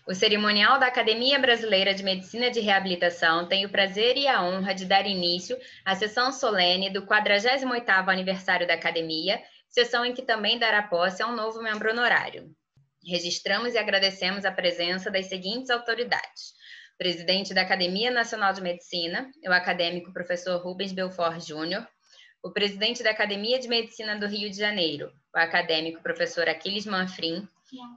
O cerimonial da Academia Brasileira de Medicina de Reabilitação tem o prazer e a honra de dar início à sessão solene do 48º aniversário da Academia, sessão em que também dará posse a um novo membro honorário. Registramos e agradecemos a presença das seguintes autoridades: presidente da Academia Nacional de Medicina, o acadêmico professor Rubens Belfort Júnior, o presidente da Academia de Medicina do Rio de Janeiro, o acadêmico professor Aquiles Manfrim,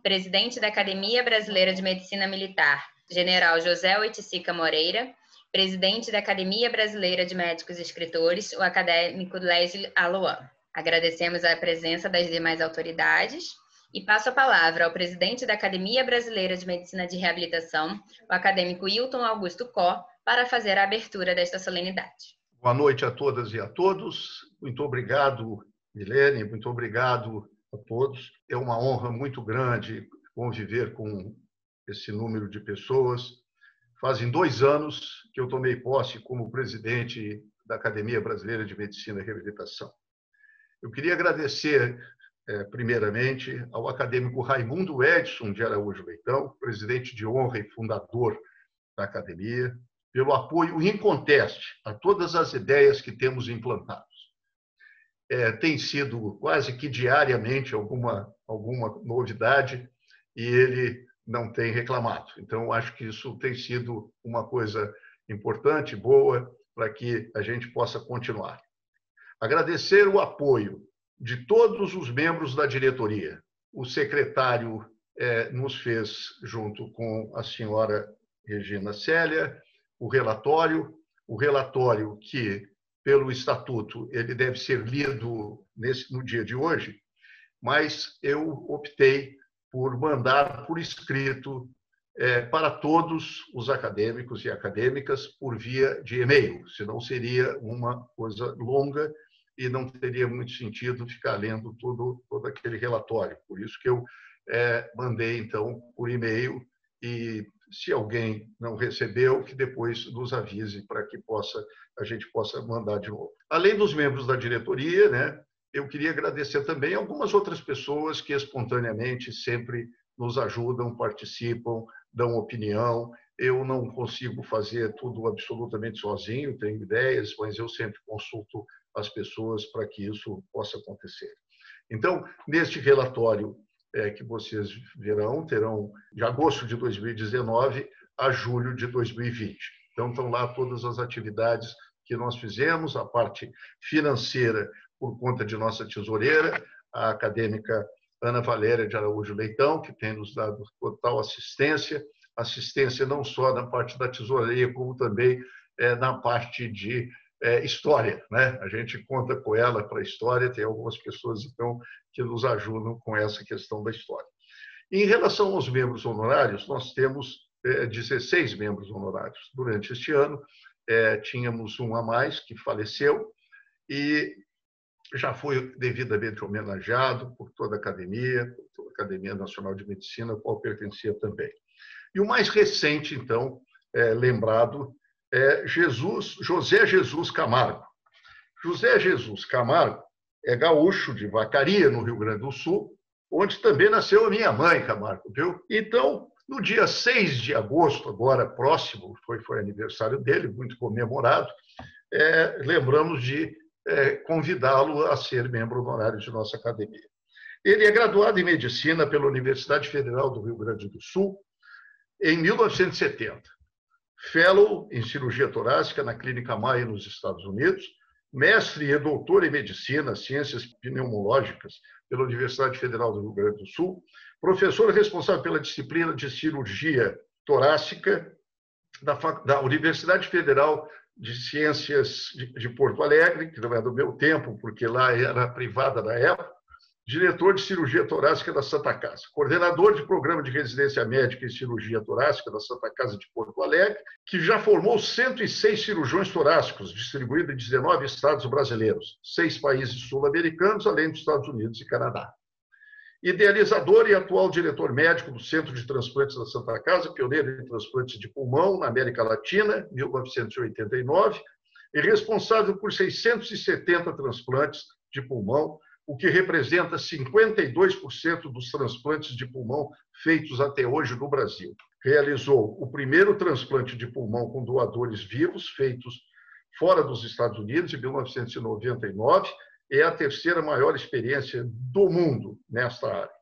presidente da Academia Brasileira de Medicina Militar, general José Oiticica Moreira, presidente da Academia Brasileira de Médicos e Escritores, o acadêmico Leslie Aloan. Agradecemos a presença das demais autoridades e passo a palavra ao presidente da Academia Brasileira de Medicina de Reabilitação, o acadêmico Hilton Augusto Có, para fazer a abertura desta solenidade. Boa noite a todas e a todos. Muito obrigado, Milene, muito obrigado a todos. É uma honra muito grande conviver com esse número de pessoas. Fazem 2 anos que eu tomei posse como presidente da Academia Brasileira de Medicina e Reabilitação. Eu queria agradecer, primeiramente, ao acadêmico Raimundo Edson de Araújo Leitão, presidente de honra e fundador da Academia, pelo apoio inconteste a todas as ideias que temos implantadas. Tem sido quase que diariamente alguma novidade e ele não tem reclamado. Então, acho que isso tem sido uma coisa importante, boa, para que a gente possa continuar. Agradecer o apoio de todos os membros da diretoria. O secretário nos fez, junto com a senhora Regina Célia, o relatório que, pelo estatuto, ele deve ser lido no dia de hoje, mas eu optei por mandar por escrito para todos os acadêmicos e acadêmicas por via de e-mail, senão seria uma coisa longa e não teria muito sentido ficar lendo todo aquele relatório. Por isso que eu mandei, então, por e-mail e, se alguém não recebeu, que depois nos avise para que a gente possa mandar de novo. Além dos membros da diretoria, né, eu queria agradecer também algumas outras pessoas que espontaneamente sempre nos ajudam, participam, dão opinião. Eu não consigo fazer tudo absolutamente sozinho, tenho ideias, mas eu sempre consulto as pessoas para que isso possa acontecer. Então, neste relatório que vocês terão de agosto de 2019 a julho de 2020. Então, estão lá todas as atividades que nós fizemos, a parte financeira por conta de nossa tesoureira, a acadêmica Ana Valéria de Araújo Leitão, que tem nos dado total assistência não só na parte da tesouraria, como também na parte de história, né? A gente conta com ela para a história, tem algumas pessoas, então, que nos ajudam com essa questão da história. Em relação aos membros honorários, nós temos 16 membros honorários. Durante este ano, tínhamos um a mais que faleceu e já foi devidamente homenageado por toda a Academia Nacional de Medicina, a qual pertencia também. E o mais recente, então, lembrado, José Jesus Camargo. José Jesus Camargo é gaúcho de Vacaria, no Rio Grande do Sul, onde também nasceu a minha mãe, Camargo, viu? Então, no dia 6 de agosto, agora próximo, foi aniversário dele, muito comemorado, lembramos de convidá-lo a ser membro honorário de nossa academia. Ele é graduado em Medicina pela Universidade Federal do Rio Grande do Sul em 1970. Fellow em Cirurgia Torácica na Clínica Mayo, nos Estados Unidos, mestre e doutor em Medicina, Ciências Pneumológicas pela Universidade Federal do Rio Grande do Sul, professor responsável pela disciplina de Cirurgia Torácica da Universidade Federal de Ciências de Porto Alegre, que não é do meu tempo, porque lá era privada na época, diretor de Cirurgia Torácica da Santa Casa, coordenador de Programa de Residência Médica em Cirurgia Torácica da Santa Casa de Porto Alegre, que já formou 106 cirurgiões torácicos, distribuídos em 19 estados brasileiros, 6 países sul-americanos, além dos Estados Unidos e Canadá. Idealizador e atual diretor médico do Centro de Transplantes da Santa Casa, pioneiro em transplantes de pulmão na América Latina, 1989, e responsável por 670 transplantes de pulmão, o que representa 52% dos transplantes de pulmão feitos até hoje no Brasil. Realizou o primeiro transplante de pulmão com doadores vivos, feitos fora dos Estados Unidos, em 1999, é a terceira maior experiência do mundo nesta área.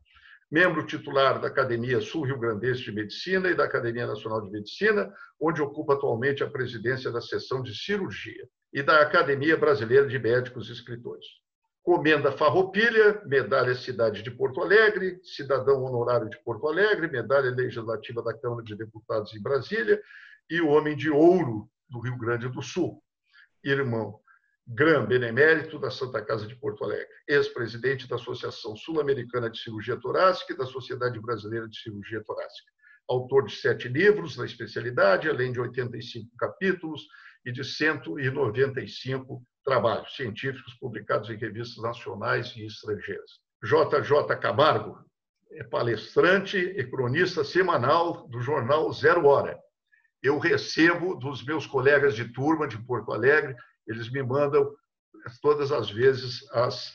Membro titular da Academia Sul-Rio-Grandense de Medicina e da Academia Nacional de Medicina, onde ocupa atualmente a presidência da seção de cirurgia, e da Academia Brasileira de Médicos e Escritores. Comenda Farroupilha, medalha Cidade de Porto Alegre, cidadão honorário de Porto Alegre, medalha legislativa da Câmara de Deputados em Brasília e o Homem de Ouro do Rio Grande do Sul. Irmão Gran Benemérito da Santa Casa de Porto Alegre, ex-presidente da Associação Sul-Americana de Cirurgia Torácica e da Sociedade Brasileira de Cirurgia Torácica. Autor de 7 livros na especialidade, além de 85 capítulos e de 195 trabalhos científicos publicados em revistas nacionais e estrangeiras. JJ Camargo é palestrante e cronista semanal do jornal Zero Hora. Eu recebo dos meus colegas de turma de Porto Alegre, eles me mandam todas as vezes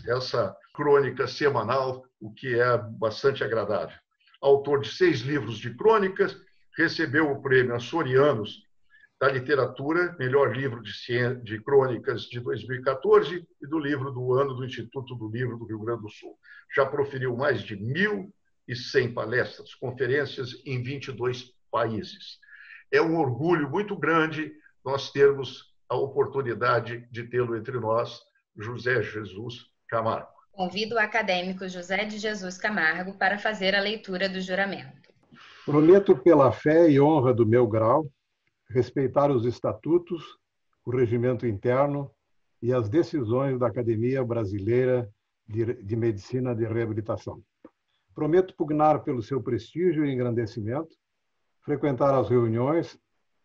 essa crônica semanal, o que é bastante agradável. Autor de 6 livros de crônicas, recebeu o prêmio Açorianos da Literatura, melhor livro de crônicas de 2014 e do livro do ano do Instituto do Livro do Rio Grande do Sul. Já proferiu mais de 1.100 palestras, conferências em 22 países. É um orgulho muito grande nós termos a oportunidade de tê-lo entre nós, José Jesus Camargo. Convido o acadêmico José de Jesus Camargo para fazer a leitura do juramento. Prometo pela fé e honra do meu grau respeitar os estatutos, o regimento interno e as decisões da Academia Brasileira de Medicina de Reabilitação. Prometo pugnar pelo seu prestígio e engrandecimento, frequentar as reuniões,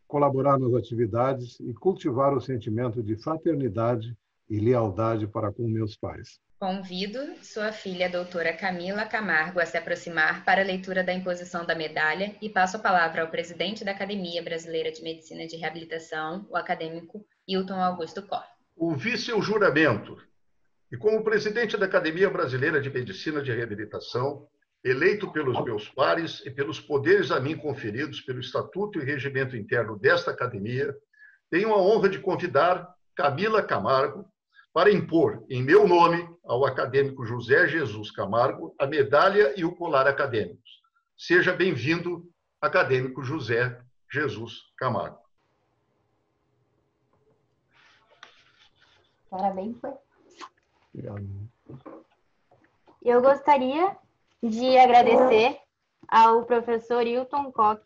colaborar nas atividades e cultivar o sentimento de fraternidade e lealdade para com meus pais. Convido sua filha, doutora Camila Camargo, a se aproximar para a leitura da imposição da medalha e passo a palavra ao presidente da Academia Brasileira de Medicina de Reabilitação, o acadêmico Hilton Augusto Koch. Ouvi seu juramento e, como presidente da Academia Brasileira de Medicina de Reabilitação, eleito pelos meus pares e pelos poderes a mim conferidos pelo Estatuto e Regimento Interno desta Academia, tenho a honra de convidar Camila Camargo para impor, em meu nome, ao acadêmico José Jesus Camargo, a medalha e o colar acadêmicos. Seja bem-vindo, acadêmico José Jesus Camargo. Parabéns, foi. Obrigado. Eu gostaria de agradecer ao professor Hilton Koch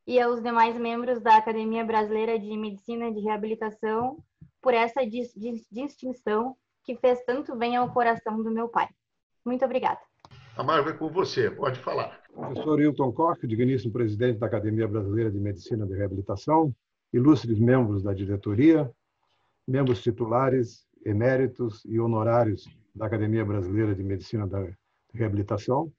e aos demais membros da Academia Brasileira de Medicina de Reabilitação por essa distinção que fez tanto bem ao coração do meu pai. Muito obrigada. Camargo, é com você, pode falar. Professor Hilton Koch, digníssimo presidente da Academia Brasileira de Medicina de Reabilitação, ilustres membros da diretoria, membros titulares, eméritos e honorários da Academia Brasileira de Medicina da Reabilitação,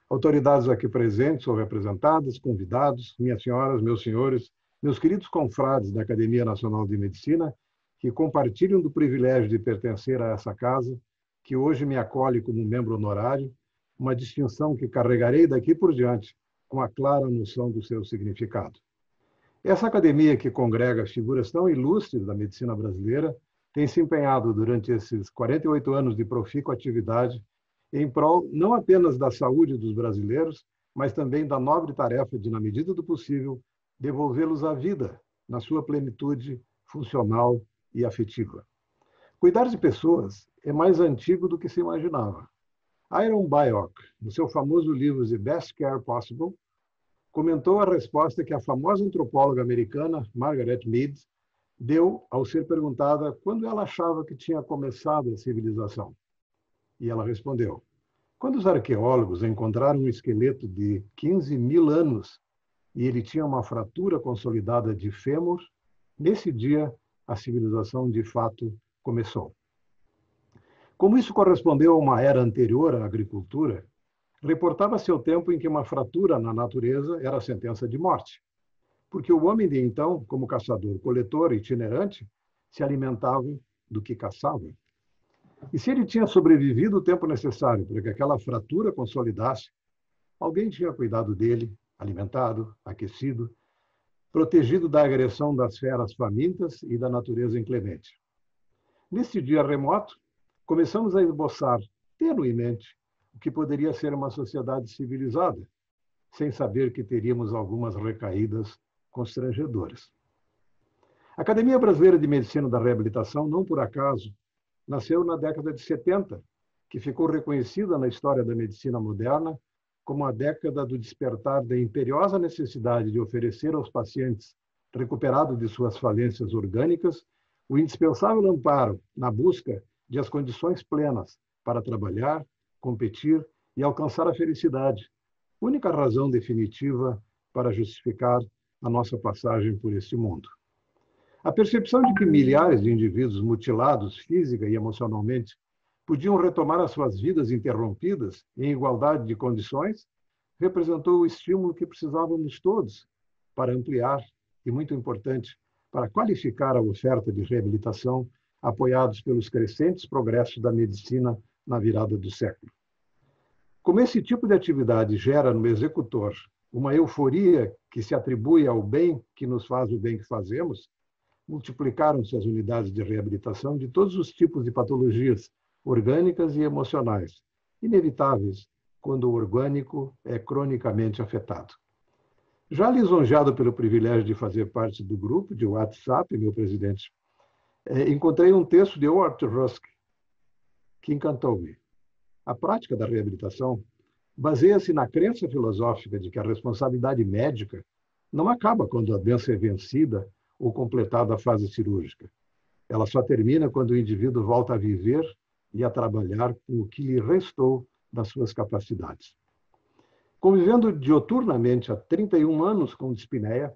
autoridades aqui presentes ou representadas, convidados, minhas senhoras, meus senhores, meus queridos confrades da Academia Nacional de Medicina, que compartilham do privilégio de pertencer a essa casa, que hoje me acolhe como membro honorário, uma distinção que carregarei daqui por diante com a clara noção do seu significado. Essa academia que congrega figuras tão ilustres da medicina brasileira tem se empenhado durante esses 48 anos de profícua atividade em prol não apenas da saúde dos brasileiros, mas também da nobre tarefa de, na medida do possível, devolvê-los à vida na sua plenitude funcional e afetiva. Cuidar de pessoas é mais antigo do que se imaginava. Aaron Byock, no seu famoso livro The Best Care Possible, comentou a resposta que a famosa antropóloga americana Margaret Mead deu ao ser perguntada quando ela achava que tinha começado a civilização. E ela respondeu: quando os arqueólogos encontraram um esqueleto de 15 mil anos e ele tinha uma fratura consolidada de fêmur, nesse dia a civilização de fato começou. Como isso correspondeu a uma era anterior à agricultura, reportava-se o tempo em que uma fratura na natureza era a sentença de morte, porque o homem de então, como caçador-coletor itinerante, se alimentava do que caçava. E se ele tinha sobrevivido o tempo necessário para que aquela fratura consolidasse, alguém tinha cuidado dele, alimentado, aquecido, protegido da agressão das feras famintas e da natureza inclemente. Nesse dia remoto, começamos a esboçar tenuemente o que poderia ser uma sociedade civilizada, sem saber que teríamos algumas recaídas constrangedoras. A Academia Brasileira de Medicina da Reabilitação, não por acaso, nasceu na década de 70, que ficou reconhecida na história da medicina moderna como a década do despertar da imperiosa necessidade de oferecer aos pacientes recuperados de suas falências orgânicas o indispensável amparo na busca de as condições plenas para trabalhar, competir e alcançar a felicidade, única razão definitiva para justificar a nossa passagem por este mundo. A percepção de que milhares de indivíduos mutilados física e emocionalmente podiam retomar as suas vidas interrompidas em igualdade de condições representou o estímulo que precisávamos todos para ampliar e, muito importante, para qualificar a oferta de reabilitação apoiados pelos crescentes progressos da medicina na virada do século. Como esse tipo de atividade gera no executor uma euforia que se atribui ao bem que nos faz o bem que fazemos, multiplicaram-se as unidades de reabilitação de todos os tipos de patologias orgânicas e emocionais, inevitáveis quando o orgânico é cronicamente afetado. Já lisonjeado pelo privilégio de fazer parte do grupo de WhatsApp, meu presidente, encontrei um texto de Howard Rusk que encantou-me. A prática da reabilitação baseia-se na crença filosófica de que a responsabilidade médica não acaba quando a doença é vencida ou completada a fase cirúrgica. Ela só termina quando o indivíduo volta a viver e a trabalhar com o que lhe restou das suas capacidades. Convivendo dioturnamente há 31 anos com dispneia,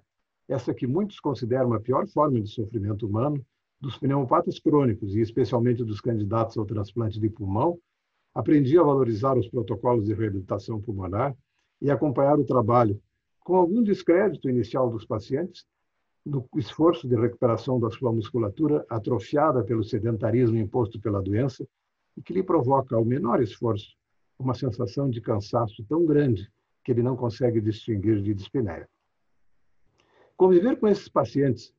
essa que muitos consideram a pior forma de sofrimento humano, dos pneumopatas crônicos e especialmente dos candidatos ao transplante de pulmão, aprendi a valorizar os protocolos de reabilitação pulmonar e acompanhar o trabalho, com algum descrédito inicial dos pacientes, no esforço de recuperação da sua musculatura atrofiada pelo sedentarismo imposto pela doença e que lhe provoca, ao menor esforço, uma sensação de cansaço tão grande que ele não consegue distinguir de dispneia. Conviver com esses pacientes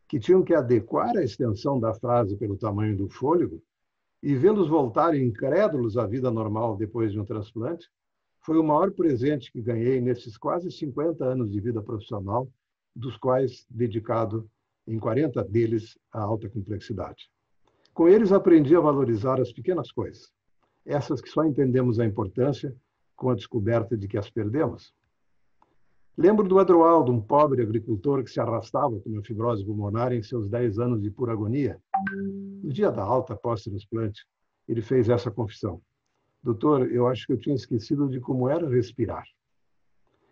que tinham que adequar a extensão da frase pelo tamanho do fôlego e vê-los voltarem incrédulos à vida normal depois de um transplante foi o maior presente que ganhei nesses quase 50 anos de vida profissional, dos quais dedicado em 40 deles à alta complexidade. Com eles aprendi a valorizar as pequenas coisas, essas que só entendemos a importância com a descoberta de que as perdemos. Lembro do Adroaldo, um pobre agricultor que se arrastava com uma fibrose pulmonar em seus 10 anos de pura agonia. No dia da alta pós-transplante, ele fez essa confissão. Doutor, eu acho que eu tinha esquecido de como era respirar.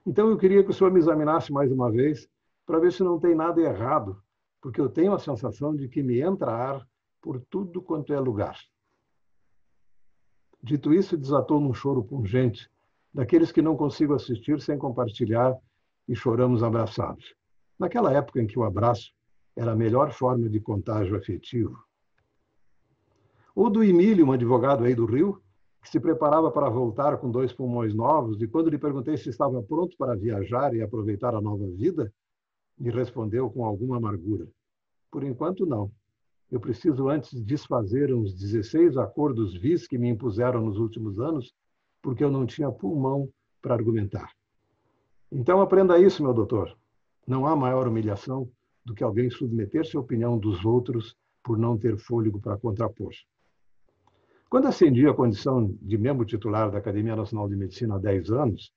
Então eu queria que o senhor me examinasse mais uma vez para ver se não tem nada errado, porque eu tenho a sensação de que me entra ar por tudo quanto é lugar. Dito isso, desatou num choro pungente, daqueles que não consigo assistir sem compartilhar, e choramos abraçados. Naquela época em que o abraço era a melhor forma de contágio afetivo. Ou do Emílio, um advogado aí do Rio, que se preparava para voltar com 2 pulmões novos, e quando lhe perguntei se estava pronto para viajar e aproveitar a nova vida, me respondeu com alguma amargura. Por enquanto, não. Eu preciso antes desfazer uns 16 acordos vis que me impuseram nos últimos anos, porque eu não tinha pulmão para argumentar. Então, aprenda isso, meu doutor. Não há maior humilhação do que alguém submeter-se à opinião dos outros por não ter fôlego para contrapor. Quando ascendi à condição de membro titular da Academia Nacional de Medicina há 10 anos,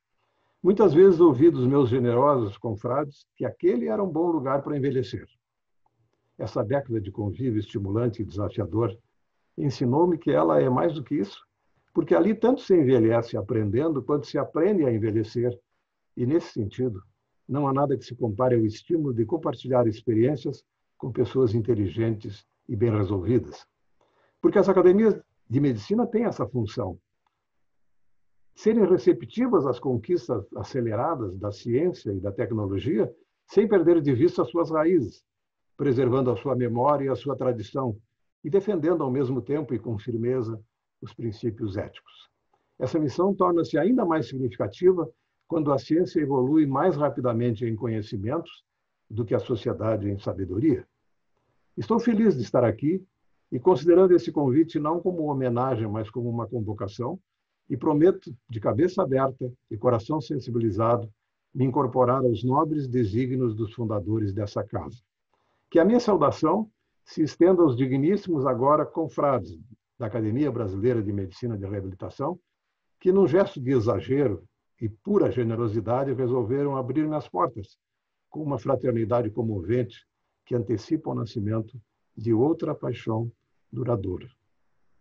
muitas vezes ouvi dos meus generosos confrades que aquele era um bom lugar para envelhecer. Essa década de convívio estimulante e desafiador ensinou-me que ela é mais do que isso, porque ali tanto se envelhece aprendendo, quanto se aprende a envelhecer. E, nesse sentido, não há nada que se compare ao estímulo de compartilhar experiências com pessoas inteligentes e bem resolvidas. Porque as academias de medicina têm essa função. Serem receptivas às conquistas aceleradas da ciência e da tecnologia, sem perder de vista as suas raízes, preservando a sua memória e a sua tradição, e defendendo ao mesmo tempo e com firmeza os princípios éticos. Essa missão torna-se ainda mais significativa quando a ciência evolui mais rapidamente em conhecimentos do que a sociedade em sabedoria. Estou feliz de estar aqui e considerando esse convite não como uma homenagem, mas como uma convocação, e prometo, de cabeça aberta e coração sensibilizado, me incorporar aos nobres desígnios dos fundadores dessa casa. Que a minha saudação se estenda aos digníssimos agora confrades da Academia Brasileira de Medicina de Reabilitação, que, num gesto de exagero e pura generosidade, resolveram abrir-me as portas, com uma fraternidade comovente que antecipa o nascimento de outra paixão duradoura.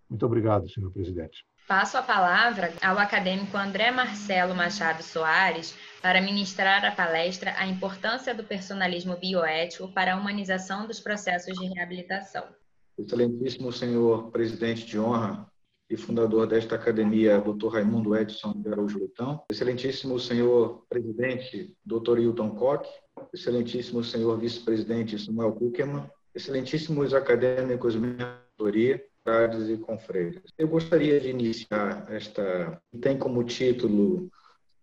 Muito obrigado, senhor presidente. Passo a palavra ao acadêmico André Marcelo Machado Soares para ministrar a palestra A Importância do Personalismo Bioético para a Humanização dos Processos de Reabilitação. Excelentíssimo senhor presidente de honra e fundador desta academia, Dr. Raimundo Edson de Araújo Leitão, excelentíssimo senhor presidente, Dr. Hilton Koch, excelentíssimo senhor vice-presidente Samuel Kuckerman, excelentíssimos acadêmicos da mentoria, frades e confreiras. Eu gostaria de iniciar tem como título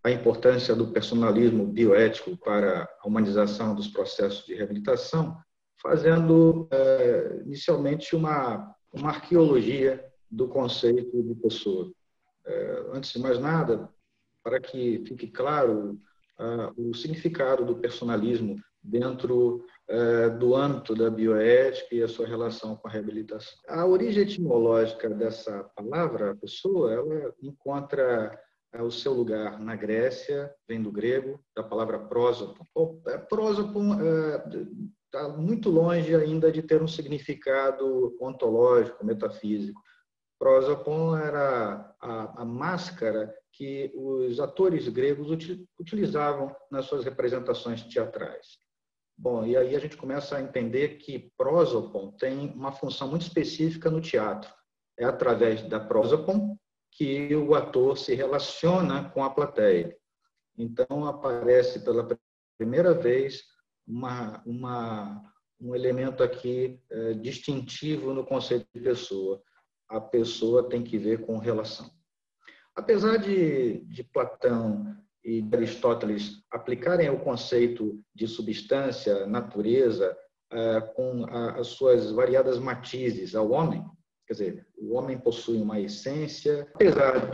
a importância do personalismo bioético para a humanização dos processos de reabilitação, fazendo inicialmente uma arqueologia do conceito de pessoa. Antes de mais nada, para que fique claro o significado do personalismo dentro do âmbito da bioética e a sua relação com a reabilitação. A origem etimológica dessa palavra, pessoa, ela encontra o seu lugar na Grécia, vem do grego, da palavra prosopon. Prosopon está muito longe ainda de ter um significado ontológico, metafísico. Prosopon era a máscara que os atores gregos utilizavam nas suas representações teatrais. Bom, e aí a gente começa a entender que prosopon tem uma função muito específica no teatro. É através da prosopon que o ator se relaciona com a plateia. Então, aparece pela primeira vez um elemento aqui distintivo no conceito de pessoa. A pessoa tem que ver com relação. Apesar de Platão e de Aristóteles aplicarem o conceito de substância, natureza, com as suas variadas matizes ao homem, quer dizer, o homem possui uma essência, apesar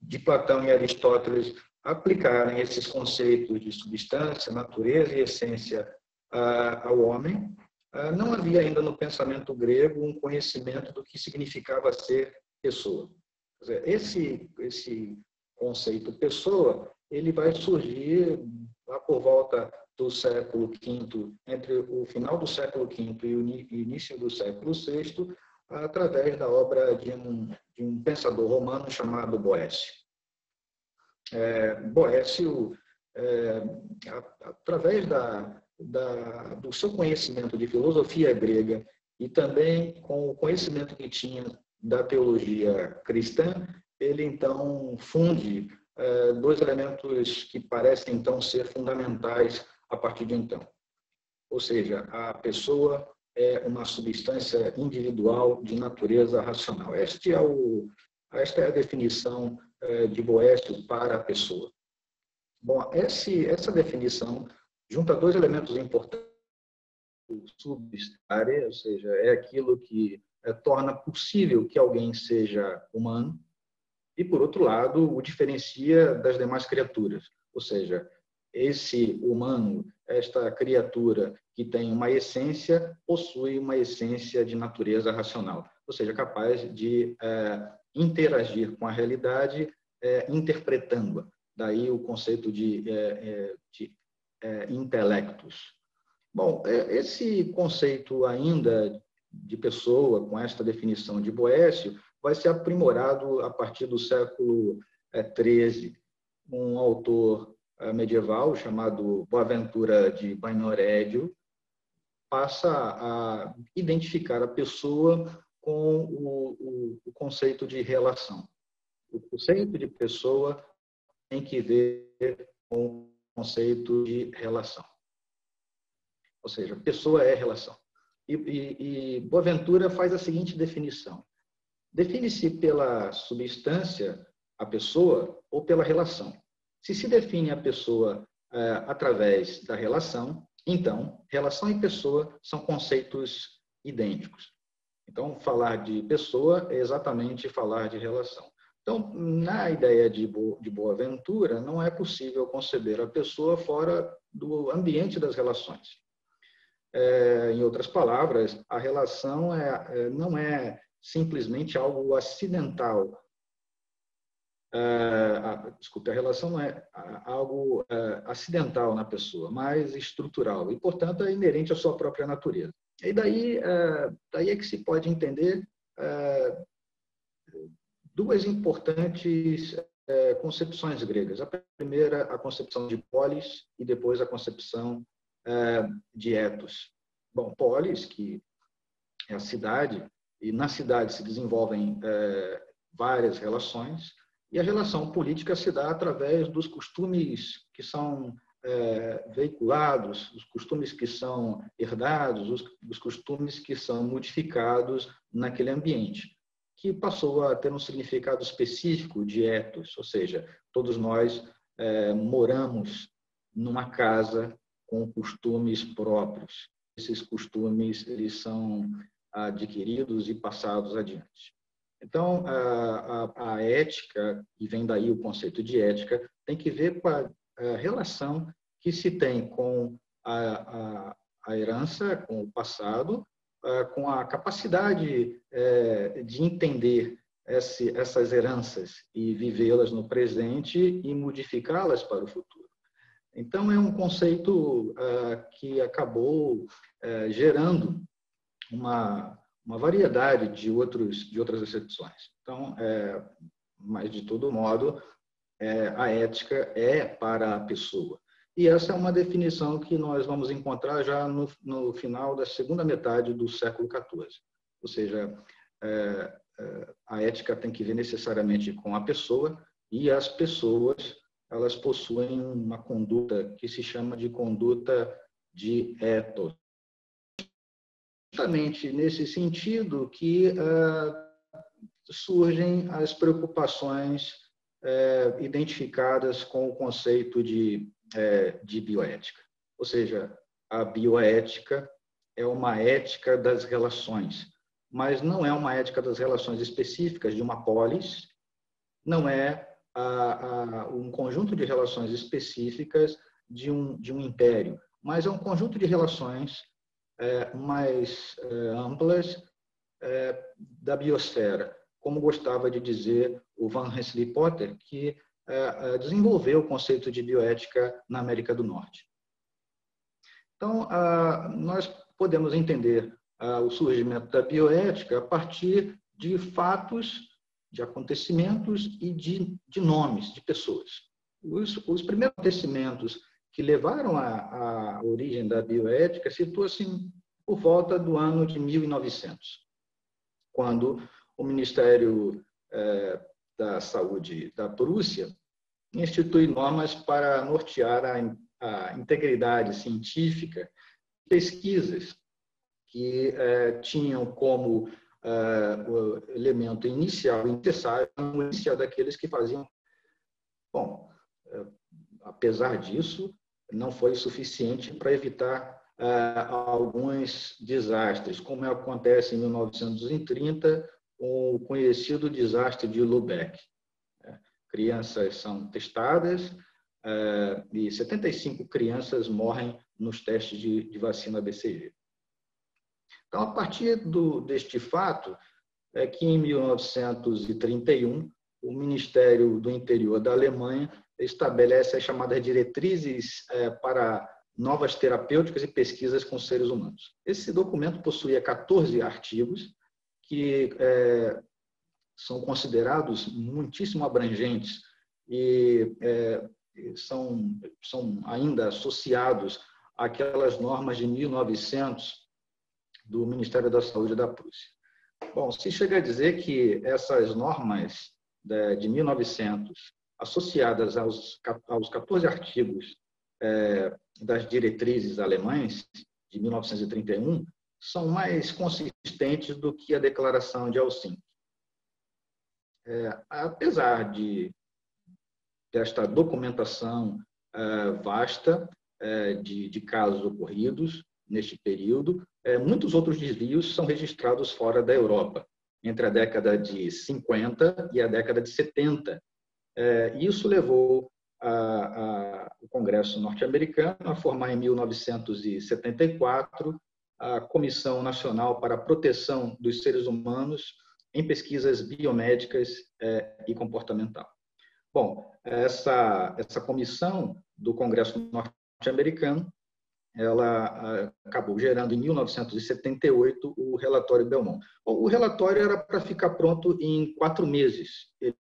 de Platão e Aristóteles aplicarem esses conceitos de substância, natureza e essência ao homem, não havia ainda no pensamento grego um conhecimento do que significava ser pessoa. Quer dizer, esse conceito pessoa, ele vai surgir lá por volta do século V, entre o final do século V e o início do século VI, através da obra de um pensador romano chamado Boécio. Boécio, através do seu conhecimento de filosofia grega e também com o conhecimento que tinha da teologia cristã, ele então funde dois elementos que parecem então ser fundamentais a partir de então. Ou seja, a pessoa é uma substância individual de natureza racional. Esta é a definição de Boécio para a pessoa. Bom, essa definição junta dois elementos importantes. Substare, ou seja, é aquilo que torna possível que alguém seja humano, e, por outro lado, o diferencia das demais criaturas. Ou seja, esse humano, esta criatura que tem uma essência, possui uma essência de natureza racional, ou seja, capaz de interagir com a realidade interpretando-a. Daí o conceito de intelectus. Bom, esse conceito ainda de pessoa, com esta definição de Boécio, vai ser aprimorado a partir do século XIII. Um autor medieval chamado Boaventura de Bagnoregio passa a identificar a pessoa com o conceito de relação. O conceito de pessoa tem que ver com o conceito de relação. Ou seja, pessoa é relação. E Boaventura faz a seguinte definição. Define-se pela substância a pessoa ou pela relação. Se define a pessoa através da relação, então, relação e pessoa são conceitos idênticos. Então, falar de pessoa é exatamente falar de relação. Então, na ideia de Boaventura, não é possível conceber a pessoa fora do ambiente das relações. Em outras palavras, a relação não é simplesmente algo acidental. A relação não é algo acidental na pessoa, mas estrutural e, portanto, é inerente à sua própria natureza. E daí é que se pode entender duas importantes concepções gregas. A primeira, a concepção de polis, e depois a concepção de ethos. Bom, polis, que é a cidade, e na cidade se desenvolvem várias relações, e a relação política se dá através dos costumes que são veiculados, os costumes que são herdados, os costumes que são modificados naquele ambiente, que passou a ter um significado específico de ethos, ou seja, todos nós moramos numa casa com costumes próprios. Esses costumes eles são adquiridos e passados adiante. Então, a ética, e vem daí o conceito de ética, tem que ver com a relação que se tem com a herança, com o passado, com a capacidade de entender essas heranças e vivê-las no presente e modificá-las para o futuro. Então, é um conceito que acabou gerando uma variedade de outras acepções. Então, mas, de todo modo, a ética é para a pessoa. E essa é uma definição que nós vamos encontrar já no final da segunda metade do século XIV. Ou seja, a ética tem que ver necessariamente com a pessoa, e as pessoas elas possuem uma conduta que se chama de conduta de ethos. Justamente nesse sentido que surgem as preocupações identificadas com o conceito de bioética. Ou seja, a bioética é uma ética das relações, mas não é uma ética das relações específicas de uma polis, não é um conjunto de relações específicas de um império, mas é um conjunto de relações mais amplas da biosfera, como gostava de dizer o Van Rensselaer Potter, que desenvolveu o conceito de bioética na América do Norte. Então, nós podemos entender o surgimento da bioética a partir de fatos, de acontecimentos e de nomes, de pessoas. Os primeiros acontecimentos que levaram à origem da bioética situa-se por volta do ano de 1900, quando o Ministério da Saúde da Prússia institui normas para nortear a integridade científica, pesquisas que tinham como o elemento inicial e necessário o inicial daqueles que faziam. Bom, apesar disso, não foi suficiente para evitar alguns desastres, como acontece em 1930, o conhecido desastre de Lübeck. Crianças são testadas e 75 crianças morrem nos testes de vacina BCG. Então, a partir deste fato, é que em 1931, o Ministério do Interior da Alemanha estabelece as chamadas diretrizes para novas terapêuticas e pesquisas com seres humanos. Esse documento possuía 14 artigos que são considerados muitíssimo abrangentes e são ainda associados àquelas normas de 1900 do Ministério da Saúde da Prússia. Bom, se chega a dizer que essas normas de 1900, associadas aos 14 artigos das diretrizes alemães de 1931, são mais consistentes do que a Declaração de Helsinki. Apesar desta documentação vasta de casos ocorridos neste período, muitos outros desvios são registrados fora da Europa, entre a década de 50 e a década de 70. Isso levou o Congresso norte-americano a formar, em 1974, a Comissão Nacional para a Proteção dos Seres Humanos em Pesquisas Biomédicas e Comportamental. Bom, essa comissão do Congresso norte-americano, ela acabou gerando, em 1978, o relatório Belmont. O relatório era para ficar pronto em 4 meses. Ele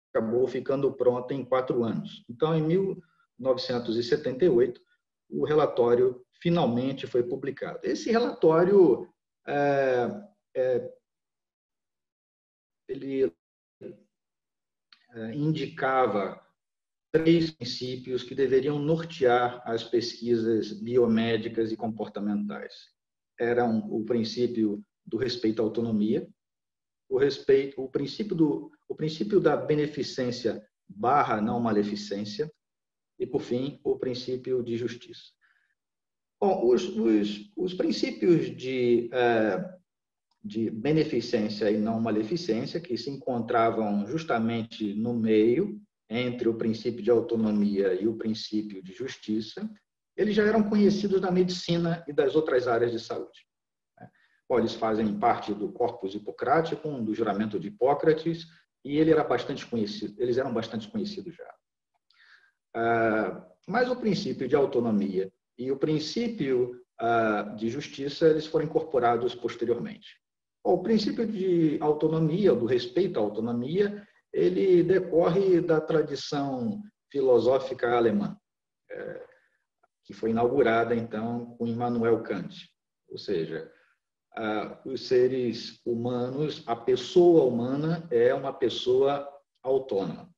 acabou ficando pronto em 4 anos. Então, em 1978, o relatório finalmente foi publicado. Esse relatório ele indicava 3 princípios que deveriam nortear as pesquisas biomédicas e comportamentais. Eram o princípio do respeito à autonomia, o princípio da beneficência / não maleficência e, por fim, o princípio de justiça. Bom, os princípios de beneficência e não maleficência, que se encontravam justamente no meio, entre o princípio de autonomia e o princípio de justiça, eles já eram conhecidos da medicina e das outras áreas de saúde. Bom, eles fazem parte do corpus hipocrático, do juramento de Hipócrates, e eles eram bastante conhecidos já. Mas o princípio de autonomia e o princípio de justiça, eles foram incorporados posteriormente. O princípio de autonomia, do respeito à autonomia, ele decorre da tradição filosófica alemã, que foi inaugurada, então, com Immanuel Kant. Ou seja, os seres humanos, a pessoa humana é uma pessoa autônoma.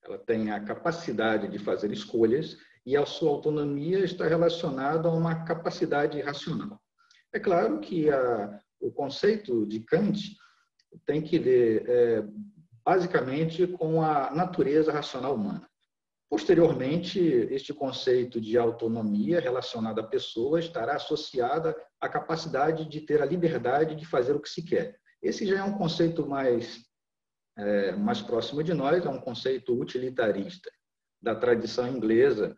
Ela tem a capacidade de fazer escolhas e a sua autonomia está relacionada a uma capacidade racional. É claro que o conceito de Kant tem que ver basicamente com a natureza racional humana. Posteriormente, este conceito de autonomia relacionado à pessoa estará associada à capacidade de ter a liberdade de fazer o que se quer. Esse já é um conceito mais próximo de nós, é um conceito utilitarista da tradição inglesa,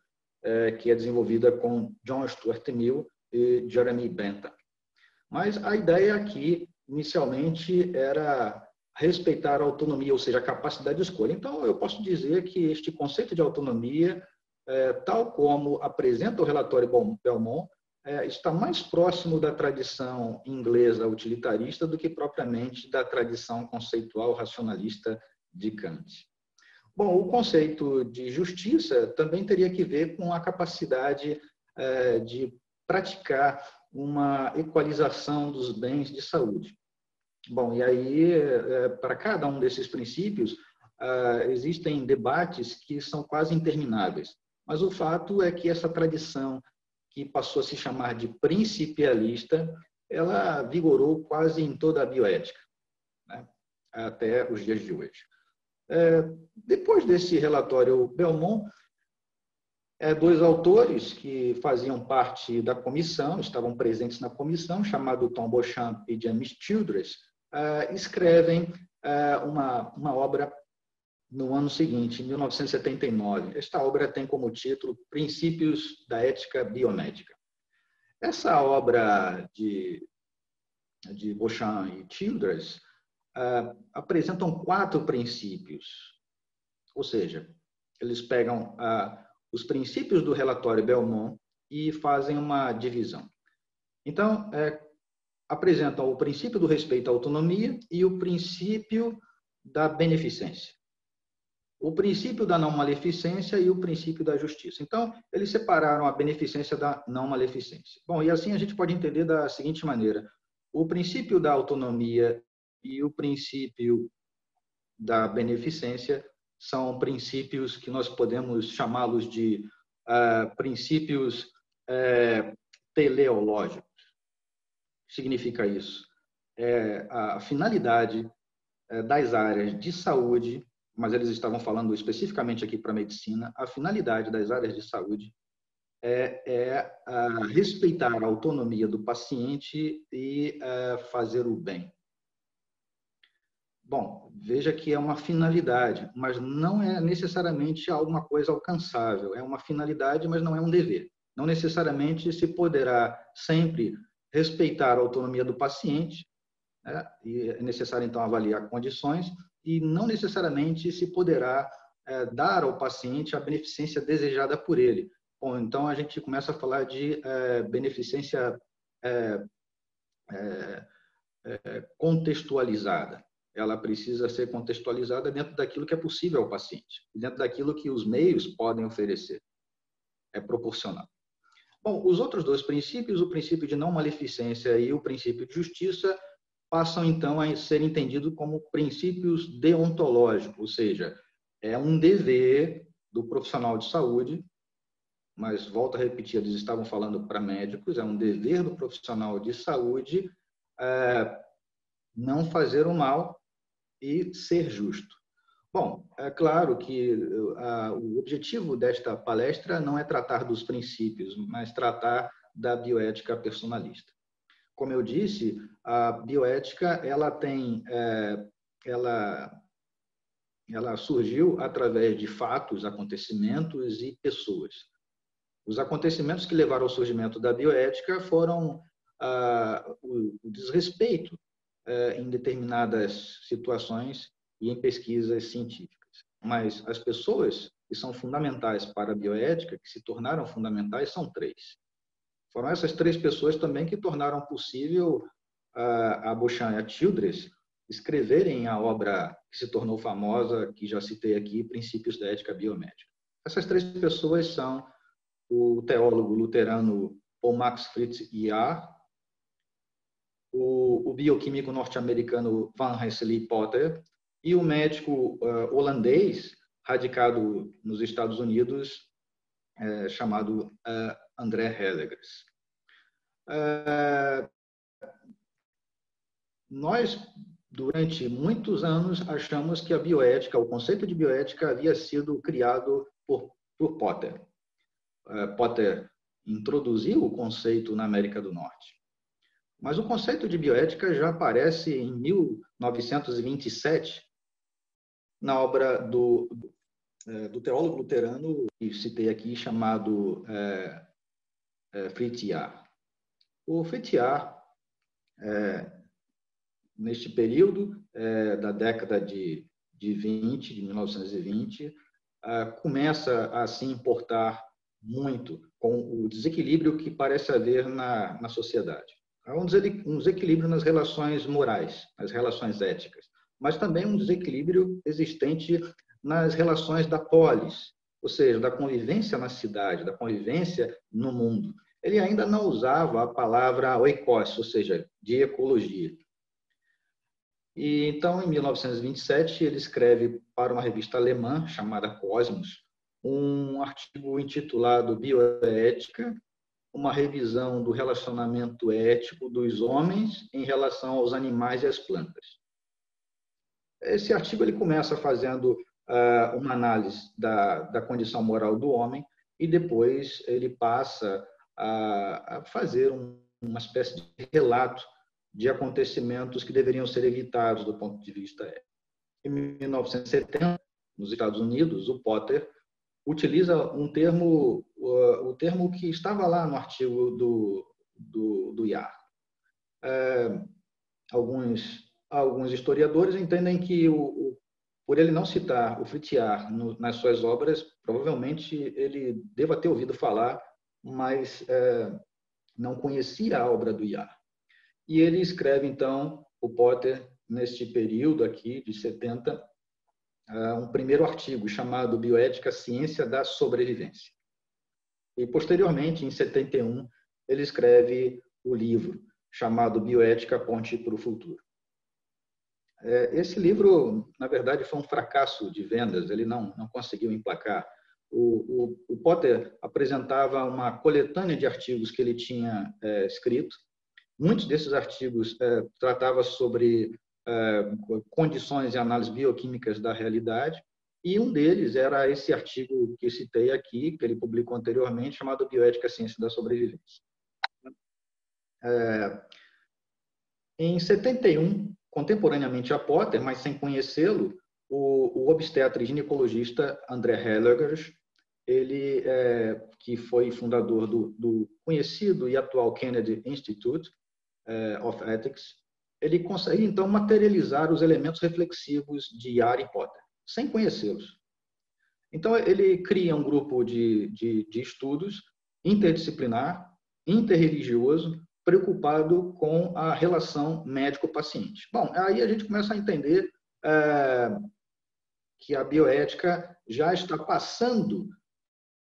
que é desenvolvida com John Stuart Mill e Jeremy Bentham. Mas a ideia aqui, inicialmente, era respeitar a autonomia, ou seja, a capacidade de escolha. Então, eu posso dizer que este conceito de autonomia, tal como apresenta o relatório Belmont, está mais próximo da tradição inglesa utilitarista do que propriamente da tradição conceitual racionalista de Kant. Bom, o conceito de justiça também teria que ver com a capacidade de praticar uma equalização dos bens de saúde. Bom, e aí, para cada um desses princípios, existem debates que são quase intermináveis. Mas o fato é que essa tradição, que passou a se chamar de principialista, ela vigorou quase em toda a bioética, né? Até os dias de hoje. Depois desse relatório Belmont, 2 autores que faziam parte da comissão, estavam presentes na comissão, chamado Tom Beauchamp e James Childress, escrevem uma obra no ano seguinte, em 1979. Esta obra tem como título Princípios da Ética Biomédica. Essa obra de Beauchamp e Childress apresentam 4 princípios, ou seja, eles pegam os princípios do relatório Belmont e fazem uma divisão. Então, apresentam o princípio do respeito à autonomia e o princípio da beneficência, o princípio da não maleficência e o princípio da justiça. Então, eles separaram a beneficência da não maleficência. Bom, e assim a gente pode entender da seguinte maneira: o princípio da autonomia e o princípio da beneficência são princípios que nós podemos chamá-los de princípios teleológicos. significa isso? A finalidade das áreas de saúde, mas eles estavam falando especificamente aqui para a medicina, a finalidade das áreas de saúde é respeitar a autonomia do paciente e fazer o bem. Bom, veja que é uma finalidade, mas não é necessariamente alguma coisa alcançável. É uma finalidade, mas não é um dever. Não necessariamente se poderá sempre respeitar a autonomia do paciente, né? E é necessário, então, avaliar condições, e não necessariamente se poderá dar ao paciente a beneficência desejada por ele. Bom, então a gente começa a falar de beneficência contextualizada. Ela precisa ser contextualizada dentro daquilo que é possível ao paciente, dentro daquilo que os meios podem oferecer. É proporcional. Bom, os outros dois princípios, o princípio de não maleficência e o princípio de justiça, passam então a ser entendidos como princípios deontológicos, ou seja, é um dever do profissional de saúde, mas volto a repetir, eles estavam falando para médicos, é um dever do profissional de saúde não fazer o mal e ser justo. Bom, é claro que o objetivo desta palestra não é tratar dos princípios, mas tratar da bioética personalista. Como eu disse, a bioética ela surgiu através de fatos, acontecimentos e pessoas. Os acontecimentos que levaram ao surgimento da bioética foram o desrespeito em determinadas situações e em pesquisas científicas. Mas as pessoas que são fundamentais para a bioética, que se tornaram fundamentais, são três. Foram essas três pessoas também que tornaram possível a Beauchamp e a Childress escreverem a obra que se tornou famosa, que já citei aqui, Princípios da Ética Biomédica. Essas três pessoas são o teólogo luterano Paul Max Fritz Jahr, o bioquímico norte-americano Van Rensselaer Potter e o médico holandês, radicado nos Estados Unidos, chamado André Hellegers. Nós, durante muitos anos, achamos que a bioética, o conceito de bioética, havia sido criado por Potter. Potter introduziu o conceito na América do Norte. Mas o conceito de bioética já aparece em 1927, na obra do teólogo luterano, que citei aqui, chamado Fritz Jahr. O Fritz Jahr, neste período da década de 1920, começa a se importar muito com o desequilíbrio que parece haver na sociedade. Há um desequilíbrio nas relações morais, nas relações éticas, mas também um desequilíbrio existente nas relações da polis, ou seja, da convivência na cidade, da convivência no mundo. Ele ainda não usava a palavra oikos, ou seja, de ecologia. E então, em 1927, ele escreve para uma revista alemã chamada Cosmos um artigo intitulado Bioética, uma revisão do relacionamento ético dos homens em relação aos animais e às plantas. Esse artigo ele começa fazendo uma análise da condição moral do homem e depois ele passa a fazer uma espécie de relato de acontecimentos que deveriam ser evitados do ponto de vista ético. Em 1970, nos Estados Unidos, o Potter utiliza o termo que estava lá no artigo do Jahr. Alguns historiadores entendem que, por ele não citar o Fritz Jahr nas suas obras, provavelmente ele deva ter ouvido falar, mas não conhecia a obra do Jahr. E ele escreve, então, o Potter, neste período aqui, de 70, um primeiro artigo chamado Bioética, Ciência da Sobrevivência. E, posteriormente, em 71, ele escreve o livro chamado Bioética, Ponte para o Futuro. Esse livro, na verdade, foi um fracasso de vendas, ele não conseguiu emplacar. O Potter apresentava uma coletânea de artigos que ele tinha escrito, Muitos desses artigos tratavam sobre condições e análises bioquímicas da realidade, e um deles era esse artigo que citei aqui, que ele publicou anteriormente, chamado Bioética, Ciência da Sobrevivência. Em 71, contemporaneamente a Potter, mas sem conhecê-lo, o obstetra e ginecologista André Hellegers, ele que foi fundador do conhecido e atual Kennedy Institute of Ethics, ele consegue então materializar os elementos reflexivos de Harry Potter, sem conhecê-los. Então ele cria um grupo de estudos interdisciplinar, interreligioso, preocupado com a relação médico-paciente. Bom, aí a gente começa a entender que a bioética já está passando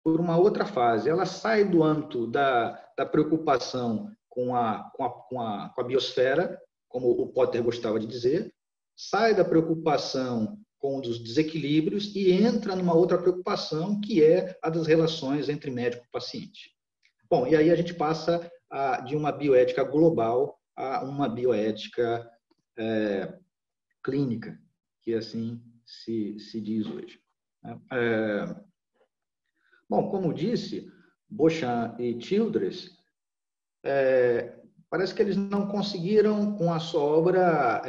por uma outra fase. Ela sai do âmbito da preocupação com a biosfera, como o Potter gostava de dizer, sai da preocupação com os desequilíbrios e entra numa outra preocupação, que é a das relações entre médico e paciente. Bom, e aí a gente passa de uma bioética global a uma bioética clínica, que assim se diz hoje. Bom, como disse, Beauchamp e Childress, parece que eles não conseguiram, com a sua obra,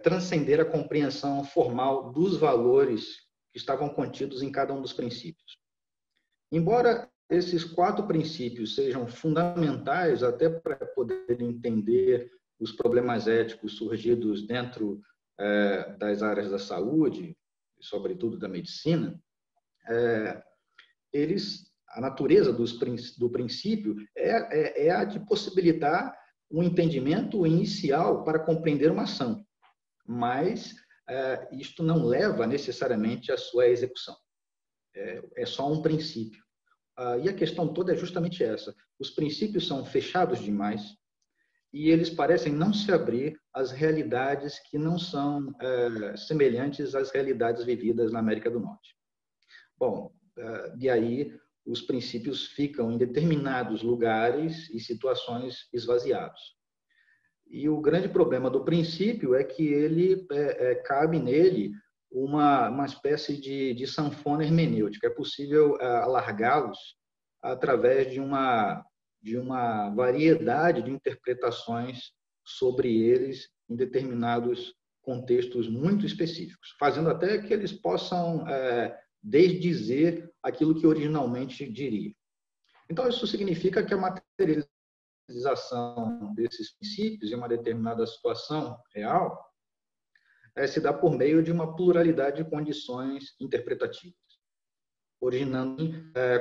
transcender a compreensão formal dos valores que estavam contidos em cada um dos princípios. Embora esses 4 princípios sejam fundamentais até para poder entender os problemas éticos surgidos dentro das áreas da saúde, sobretudo da medicina, a natureza do princípio é a de possibilitar um entendimento inicial para compreender uma ação, mas isto não leva necessariamente à sua execução. É só um princípio. E a questão toda é justamente essa. Os princípios são fechados demais e eles parecem não se abrir às realidades que não são semelhantes às realidades vividas na América do Norte. Bom, e aí os princípios ficam em determinados lugares e situações esvaziados. E o grande problema do princípio é que ele cabe nele uma espécie de sanfona hermenêutica. É possível alargá-los através de uma variedade de interpretações sobre eles em determinados contextos muito específicos, fazendo até que eles possam desdizer aquilo que originalmente diria. Então, isso significa que a materialização desses princípios em uma determinada situação real se dá por meio de uma pluralidade de condições interpretativas, originando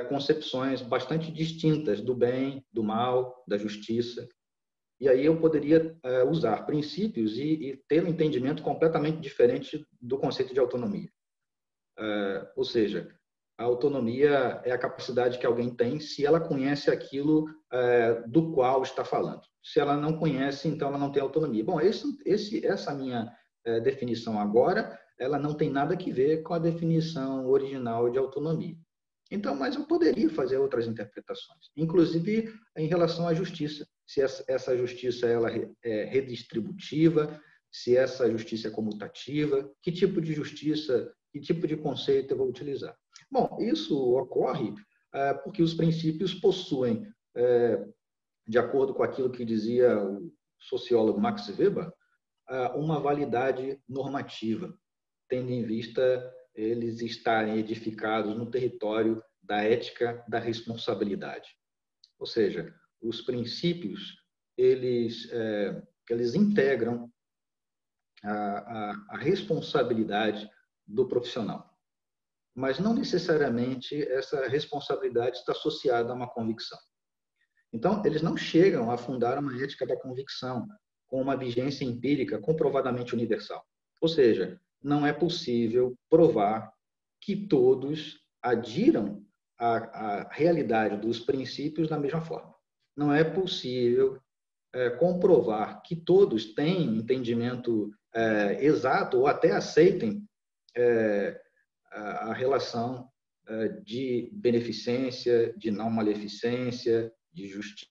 concepções bastante distintas do bem, do mal, da justiça. E aí eu poderia usar princípios e ter um entendimento completamente diferente do conceito de autonomia. Ou seja, a autonomia é a capacidade que alguém tem se ela conhece aquilo do qual está falando. Se ela não conhece, então ela não tem autonomia. Bom, essa minha definição agora, ela não tem nada a ver com a definição original de autonomia. Então, mas eu poderia fazer outras interpretações, inclusive em relação à justiça. Se essa justiça ela é redistributiva, se essa justiça é comutativa, que tipo de justiça, que tipo de conceito eu vou utilizar. Bom, isso ocorre porque os princípios possuem, de acordo com aquilo que dizia o sociólogo Max Weber, uma validade normativa, tendo em vista eles estarem edificados no território da ética da responsabilidade. Ou seja, os princípios, eles integram a responsabilidade do profissional. Mas não necessariamente essa responsabilidade está associada a uma convicção. Então, eles não chegam a fundar uma ética da convicção com uma vigência empírica comprovadamente universal. Ou seja, não é possível provar que todos adiram à realidade dos princípios da mesma forma. Não é possível comprovar que todos têm entendimento exato ou até aceitem a relação de beneficência, de não maleficência, de justiça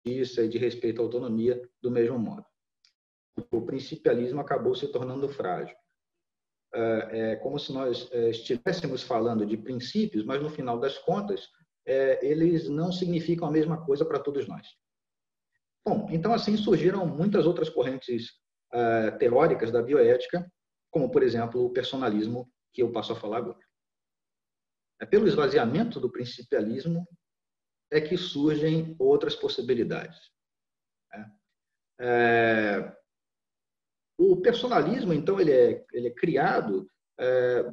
justiça e de respeito à autonomia do mesmo modo. O principialismo acabou se tornando frágil. É como se nós estivéssemos falando de princípios, mas no final das contas, eles não significam a mesma coisa para todos nós. Bom, então assim surgiram muitas outras correntes teóricas da bioética, como, por exemplo, o personalismo, que eu passo a falar agora. Pelo esvaziamento do principialismo é que surgem outras possibilidades. O personalismo, então, ele é criado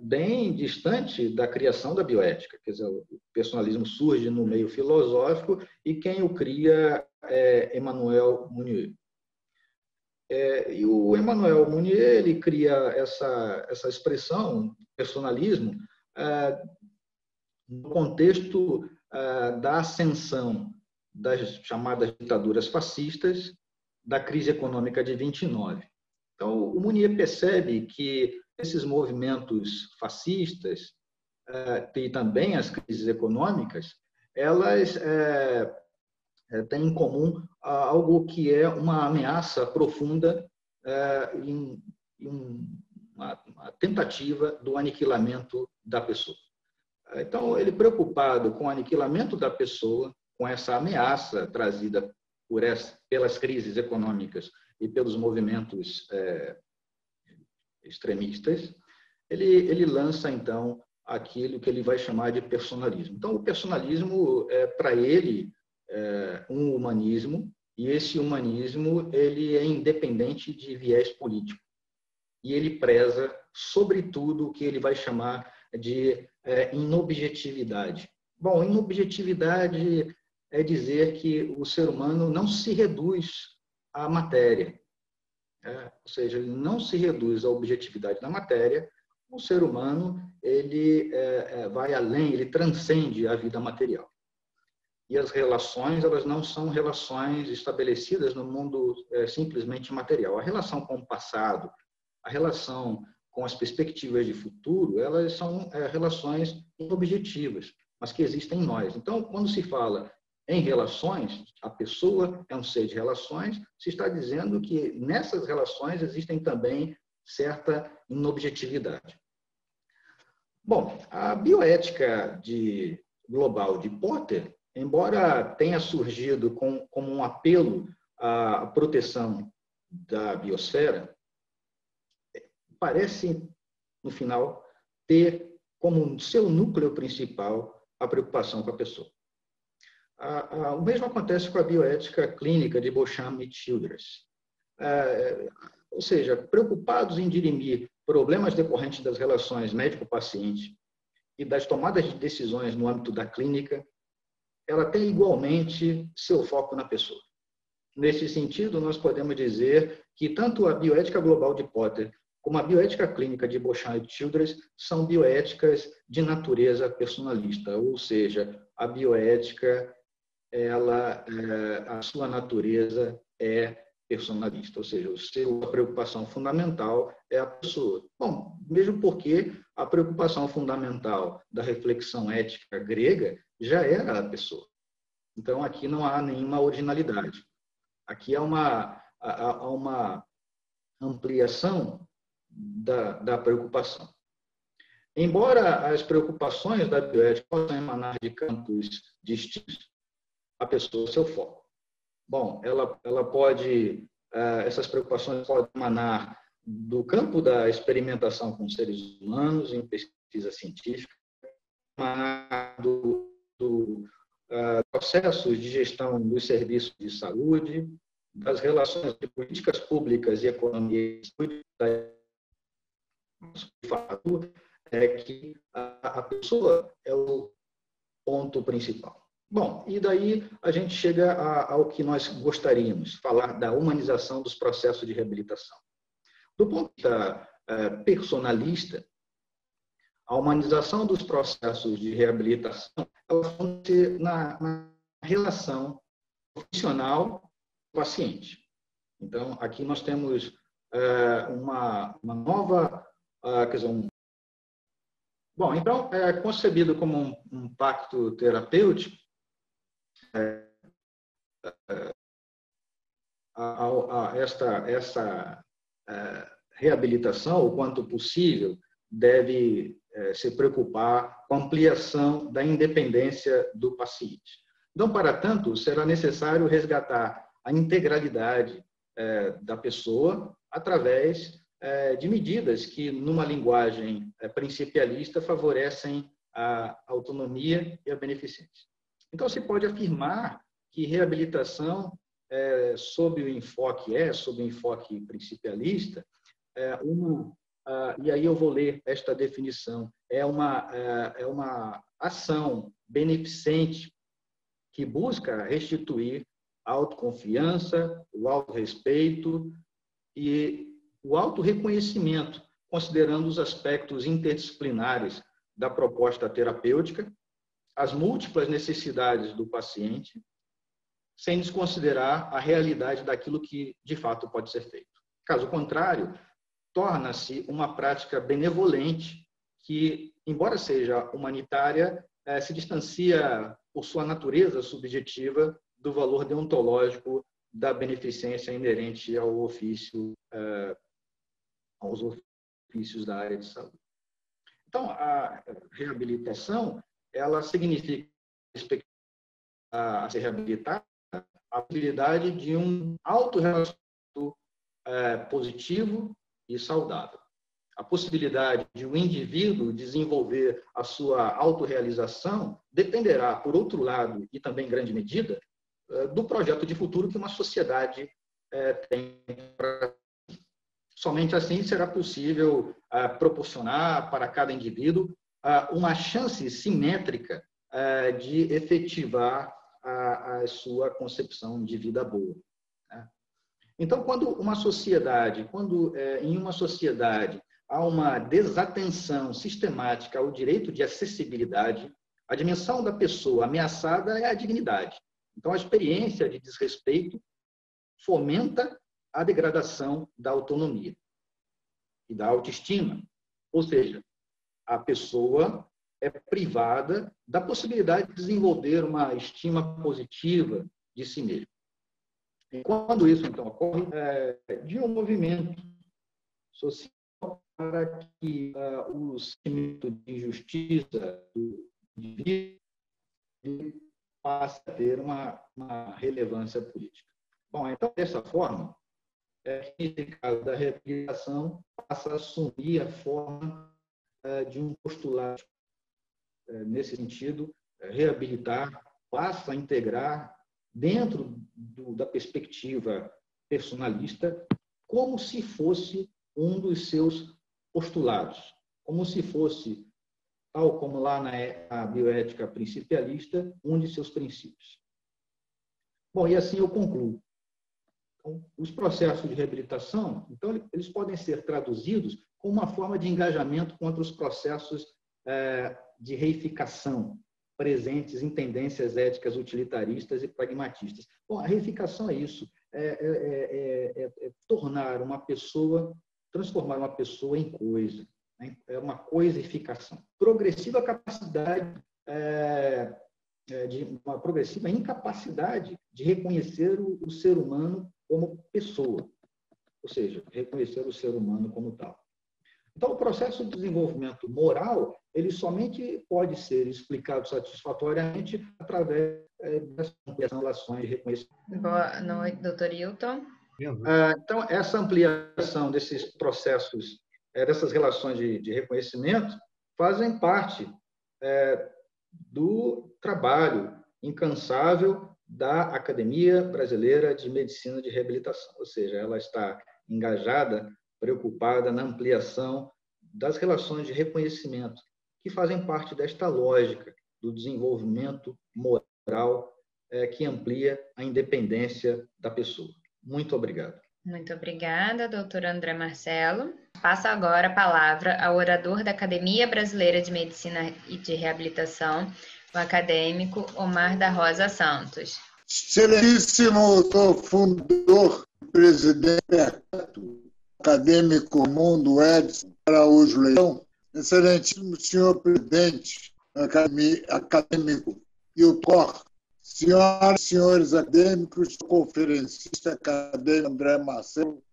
bem distante da criação da bioética. Quer dizer, o personalismo surge no meio filosófico e quem o cria é Emmanuel Mounier. E o Emmanuel Mounier ele cria essa expressão, personalismo, no contexto da ascensão das chamadas ditaduras fascistas, da crise econômica de 29. Então, o Mounier percebe que esses movimentos fascistas e também as crises econômicas, elas têm em comum algo que é uma ameaça profunda em uma tentativa do aniquilamento da pessoa. Então, ele preocupado com o aniquilamento da pessoa, com essa ameaça trazida pelas crises econômicas e pelos movimentos extremistas, ele lança, então, aquilo que ele vai chamar de personalismo. Então, o personalismo para ele, um humanismo, e esse humanismo ele é independente de viés político. E ele preza, sobretudo, o que ele vai chamar de inobjetividade. Bom, inobjetividade é dizer que o ser humano não se reduz à matéria. Ou seja, ele não se reduz à objetividade da matéria. O ser humano ele vai além, ele transcende a vida material. E as relações, elas não são relações estabelecidas no mundo simplesmente material. A relação com o passado, a relação com as perspectivas de futuro, elas são relações objetivas, mas que existem em nós. Então, quando se fala em relações, a pessoa é um ser de relações, se está dizendo que nessas relações existem também certa inobjetividade. Bom, a bioética global de Porter, embora tenha surgido como um apelo à proteção da biosfera, parece, no final, ter como seu núcleo principal a preocupação com a pessoa. O mesmo acontece com a bioética clínica de Beauchamp e Childress. Ou seja, preocupados em dirimir problemas decorrentes das relações médico-paciente e das tomadas de decisões no âmbito da clínica, ela tem igualmente seu foco na pessoa. Nesse sentido, nós podemos dizer que tanto a bioética global de Porter como a bioética clínica de Beauchamp e Childress são bioéticas de natureza personalista, ou seja, a bioética, a sua natureza é personalista, ou seja, a preocupação fundamental é a pessoa. Bom, mesmo porque a preocupação fundamental da reflexão ética grega já era a pessoa. Então, aqui não há nenhuma originalidade. Aqui há uma ampliação da preocupação. Embora as preocupações da bioética possam emanar de campos distintos, a pessoa é seu foco. Bom, essas preocupações podem emanar do campo da experimentação com seres humanos em pesquisa científica, emanar do processos de gestão dos serviços de saúde, das relações de políticas públicas e economia de saúde. O fato é que a pessoa é o ponto principal. Bom, e daí a gente chega ao que nós gostaríamos, falar da humanização dos processos de reabilitação. Do ponto de vista personalista, a humanização dos processos de reabilitação ela funda-se na relação profissional paciente. Então, aqui nós temos uma nova... Bom, então, é concebido como um pacto terapêutico, essa reabilitação, o quanto possível, deve se preocupar com a ampliação da independência do paciente. Então, para tanto, será necessário resgatar a integralidade da pessoa através de medidas que, numa linguagem principialista, favorecem a autonomia e a beneficência. Então, se pode afirmar que reabilitação, sob o enfoque principialista, e aí eu vou ler esta definição, é uma ação beneficente que busca restituir a autoconfiança, o autorrespeito e o autorreconhecimento, considerando os aspectos interdisciplinares da proposta terapêutica, as múltiplas necessidades do paciente, sem desconsiderar a realidade daquilo que, de fato, pode ser feito. Caso contrário, torna-se uma prática benevolente que, embora seja humanitária, se distancia, por sua natureza subjetiva, do valor deontológico da beneficência inerente ao ofício, aos ofícios da área de saúde. Então, a reabilitação, ela significa a se reabilitar a possibilidade de um autorrelacionamento positivo e saudável. A possibilidade de o indivíduo desenvolver a sua autorrealização dependerá, por outro lado, e também em grande medida, do projeto de futuro que uma sociedade tem para si. Somente assim será possível proporcionar para cada indivíduo uma chance simétrica de efetivar a sua concepção de vida boa. Então, quando em uma sociedade há uma desatenção sistemática ao direito de acessibilidade, a dimensão da pessoa ameaçada é a dignidade. Então, a experiência de desrespeito fomenta a degradação da autonomia e da autoestima. Ou seja, a pessoa é privada da possibilidade de desenvolver uma estima positiva de si mesma. E quando isso, então, ocorre, de um movimento social para que o sentimento de injustiça do indivíduo passe a ter uma relevância política. Bom, então, dessa forma, o significado da reabilitação passa a assumir a forma de um postulado. Nesse sentido, reabilitar passa a integrar dentro da perspectiva personalista como se fosse um dos seus postulados, como se fosse, tal como lá na bioética principialista, um de seus princípios. Bom, e assim eu concluo. Então, os processos de reabilitação, então, eles podem ser traduzidos como uma forma de engajamento contra os processos de reificação presentes em tendências éticas utilitaristas e pragmatistas. Bom, a reificação é isso, transformar uma pessoa em coisa, né? É uma coisificação. Progressiva incapacidade de reconhecer o ser humano como pessoa, ou seja, reconhecer o ser humano como tal. Então, o processo de desenvolvimento moral, ele somente pode ser explicado satisfatoriamente através das relações de reconhecimento. Boa noite, doutor Hilton. Então, essa ampliação desses processos, dessas relações de reconhecimento, fazem parte do trabalho incansável da Academia Brasileira de Medicina de Reabilitação, ou seja, ela está engajada, preocupada na ampliação das relações de reconhecimento, que fazem parte desta lógica do desenvolvimento moral que amplia a independência da pessoa. Muito obrigado. Muito obrigada, doutor André Marcelo. Passo agora a palavra ao orador da Academia Brasileira de Medicina e de Reabilitação, o acadêmico Omar da Rosa Santos. Excelentíssimo fundador, presidente acadêmico Mundo Edson Araújo Leão, excelentíssimo senhor presidente acadêmico Hilton, Senhoras e senhores acadêmicos, conferencista acadêmico André Marcelo,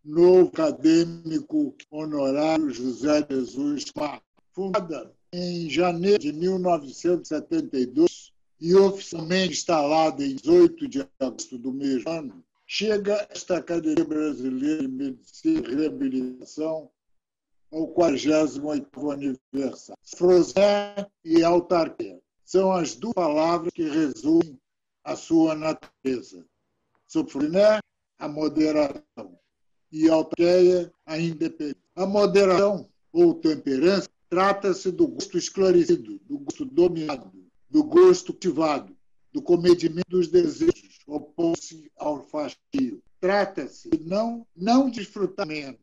novo acadêmico honorário José Jesus Marques, fundada em janeiro de 1972 e oficialmente instalada em 18 de agosto do mesmo ano, chega esta Academia Brasileira de Medicina e Reabilitação ao 48º aniversário. Frosé e autarquia são as duas palavras que resumem a sua natureza. Sofriné, a moderação, e autarquia, a independência. A moderação, ou temperança, trata-se do gosto esclarecido, do gosto dominado, do gosto cultivado, do comedimento dos desejos, opõe-se ao fastio. Trata-se não de desfrutar menos,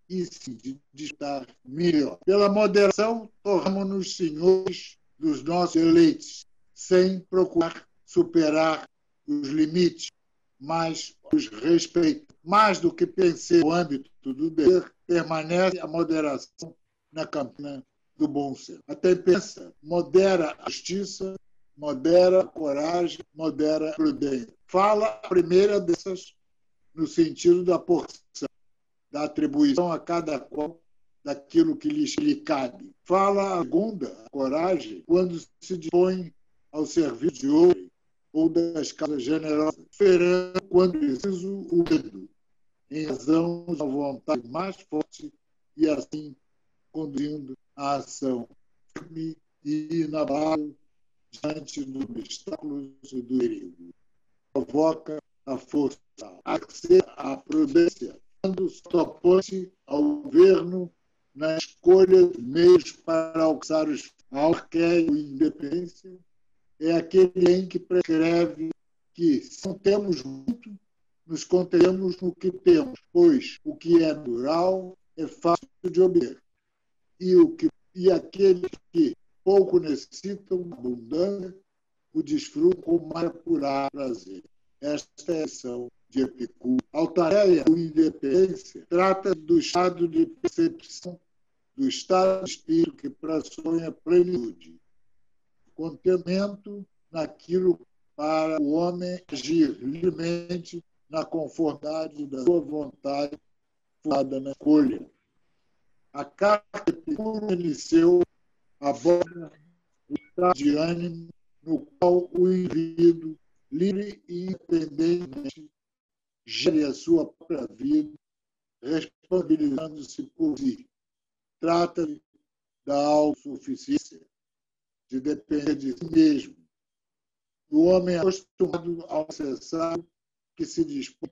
e sim de desfrutar melhor. Pela moderação, tornamos-nos senhores dos nossos eleitos, sem procurar superar os limites, mas os respeita. Mais do que pensar no âmbito do dever, permanece a moderação na campina do bom senso. A temperança modera a justiça, modera a coragem, modera a prudência. Fala a primeira dessas no sentido da porção, da atribuição a cada qual daquilo que lhe cabe. Fala a segunda, a coragem, quando se dispõe ao serviço de outro ou das causas generosas, esperando quando preciso o medo, em razão da vontade mais forte e assim conduzindo a ação firme e inabalável diante dos obstáculos e do perigo. Provoca a força, a prudência, quando se opõe ao governo na escolha de meios para alcançar os autarquia ou independência, é aquele em que prescreve que, se não temos muito, nos contemos no que temos, pois o que é natural é fácil de obter. E aqueles que pouco necessitam abundância, o desfrutam com mais apurado prazer. Esta é a lição de Epicuro. Autarquia ou independência trata do estado de percepção, do estado de espírito que pressupõe a plenitude, contentamento naquilo para o homem agir livremente na conformidade da sua vontade, fundada na escolha. A carta de Epicuro iniciou aborda o estado de ânimo no qual o indivíduo, livre e independentemente, gere a sua própria vida, responsabilizando-se por si. Trata-se da autossuficiência, de depender de si mesmo. O homem é acostumado ao necessário que se dispõe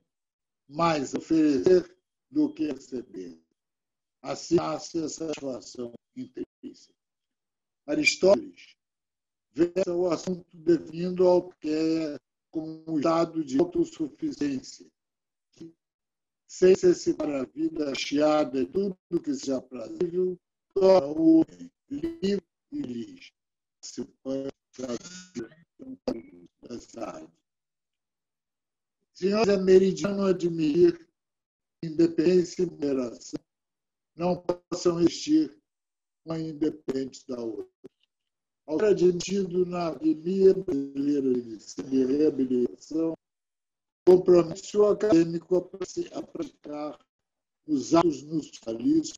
mais a oferecer do que a receber. Assim nasce a satisfação intrínseca. Aristóteles versa o assunto definindo a autarquia como um estado de autossuficiência, que, sem necessitar a vida chiada de tudo que seja aprazível, torna o homem livre e livre, participando da saúde. Senhores, é meridiano admitir que independência e moderação não possam existir uma independente da outra. Ao ser admitido na Academia Brasileira de Reabilitação, compromisso acadêmico a praticar os atos no socialismo,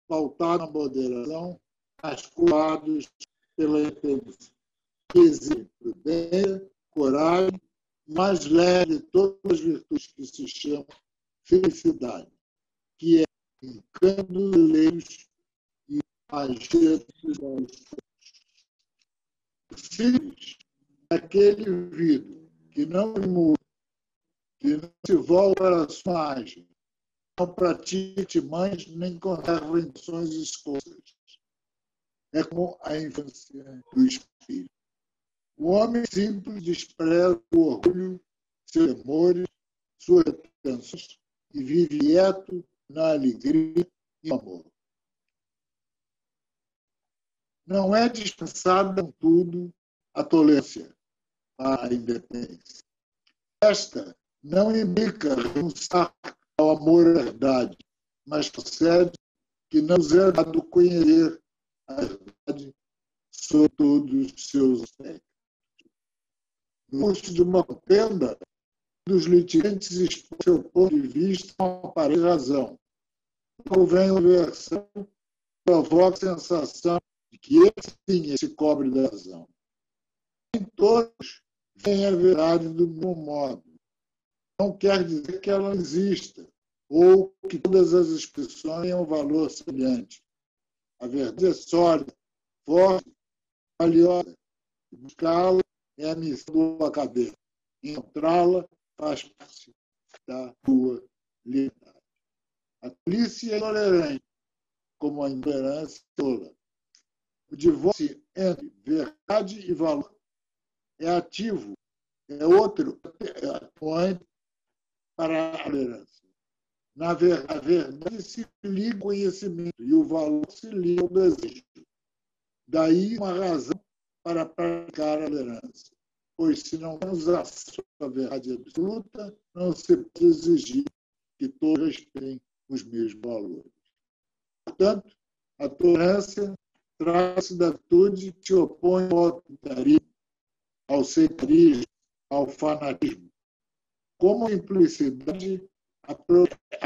pautado na moderação, articulados pela independência, que exige prudência, coragem, mais leve de todas as virtudes que se chamam felicidade, que é encanto de leis e agentes aos filhos, aquele indivíduo que não muda, que não se volta para a sua imagem, não pratique mães nem conserva intenções escusas. É como a infância do espírito. O homem simples despreza o orgulho, seus temores, suas pretensões e vive quieto na alegria e no amor. Não é dispensável, contudo, a tolerância à independência. Esta não implica renunciar ao amor à verdade, mas procede que não nos é dado conhecer a verdade sobre todos os seus aspectos. No curso de uma contenda, dos litigantes expõe seu ponto de vista com aparente razão. Então vem a versão que provoca a sensação de que sim, esse cobre da razão. Nem todos veem a verdade do mesmo modo. Não quer dizer que ela exista, ou que todas as expressões tenham um valor semelhante. A verdade é sólida, forte, valiosa. Buscá-la é a missão do acadêmico. Encontrá-la faz parte da sua liberdade. A tolice é intolerante, como a intolerância tola. O divórcio entre verdade e valor é ativo, é outro atuante para a tolerância. A verdade se liga ao conhecimento e o valor se liga ao desejo. Daí uma razão para praticar a tolerância, pois se não temos acesso à verdade absoluta, não se pode exigir que todos respeitem os mesmos valores. Portanto, a tolerância traz-se da atitude que se opõe ao autoritarismo, ao sectarismo, ao fanatismo. Como implicidade, a